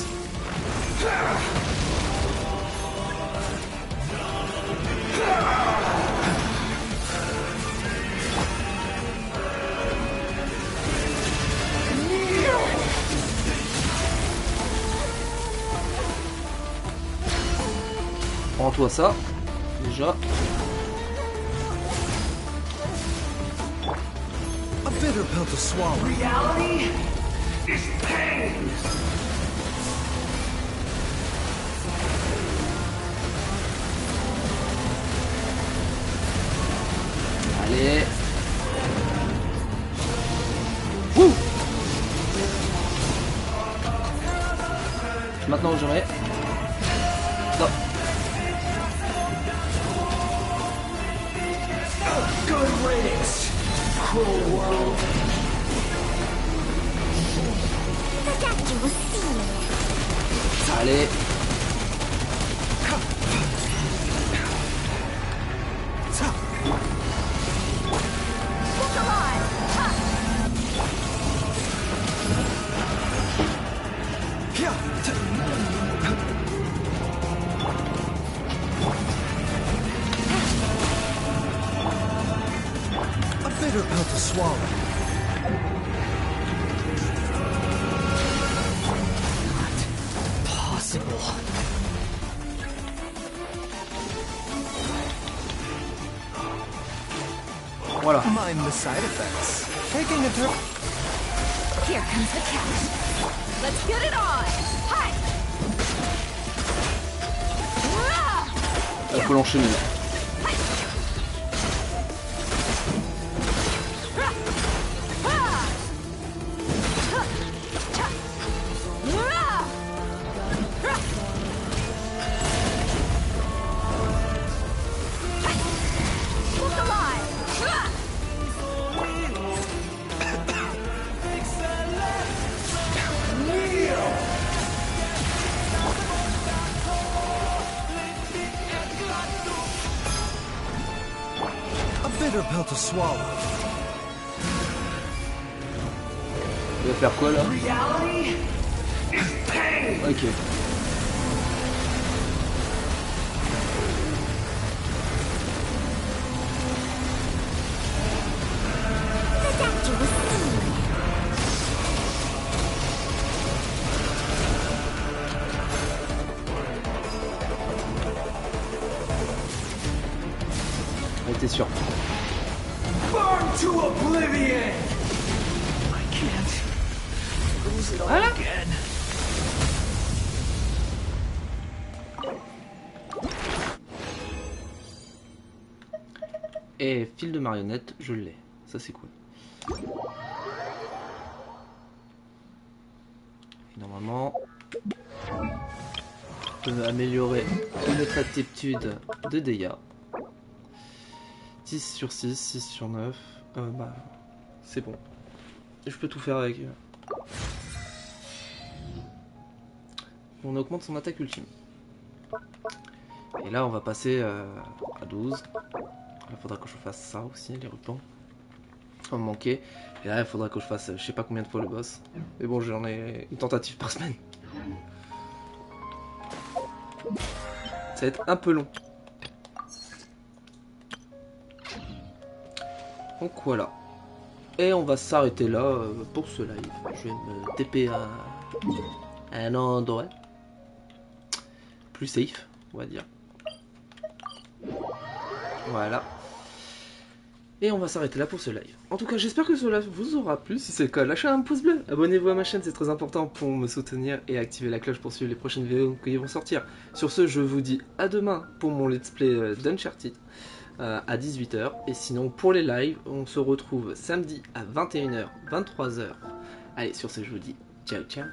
Prends-toi ça. Déjà. A bitter pill to swallow. Reality is pain! Allez. Wouh. Maintenant ou jamais. Non. Good riddance, cruel world. The doctor was seeing. Allez. Look alive. A bitter pill to swallow. Possible. Voilà. Mind the side effects. Taking a turn. Here comes the catch. Let's get it on. Hi. Il faut l'enchaîner. Bitter pill to swallow. Il va faire quoi là? Ok. T'es sûr. Burn to oblivion! I can't lose it all again. Et fil de marionnette, je l'ai. Ça c'est cool. Et normalement, on peut améliorer notre aptitude de dégâts. 6 sur 6, 6 sur 9, bah c'est bon. Je peux tout faire avec. On augmente son attaque ultime. Et là on va passer à 12. Il faudra que je fasse ça aussi, les rupans. Ça va me manquer. Et là il faudra que je fasse je sais pas combien de fois le boss. Mais bon, j'en ai une tentative par semaine. Ça va être un peu long. Donc voilà. Et on va s'arrêter là pour ce live. Je vais me TP à un endroit plus safe, on va dire. Voilà. Et on va s'arrêter là pour ce live. En tout cas, j'espère que cela vous aura plu. Si c'est le cas, lâchez un pouce bleu. Abonnez-vous à ma chaîne, c'est très important pour me soutenir. Et activez la cloche pour suivre les prochaines vidéos qui vont sortir. Sur ce, je vous dis à demain pour mon let's play d'Uncharted. À 18h, et sinon pour les lives on se retrouve samedi à 21h, 23h. Allez, sur ce je vous dis ciao ciao.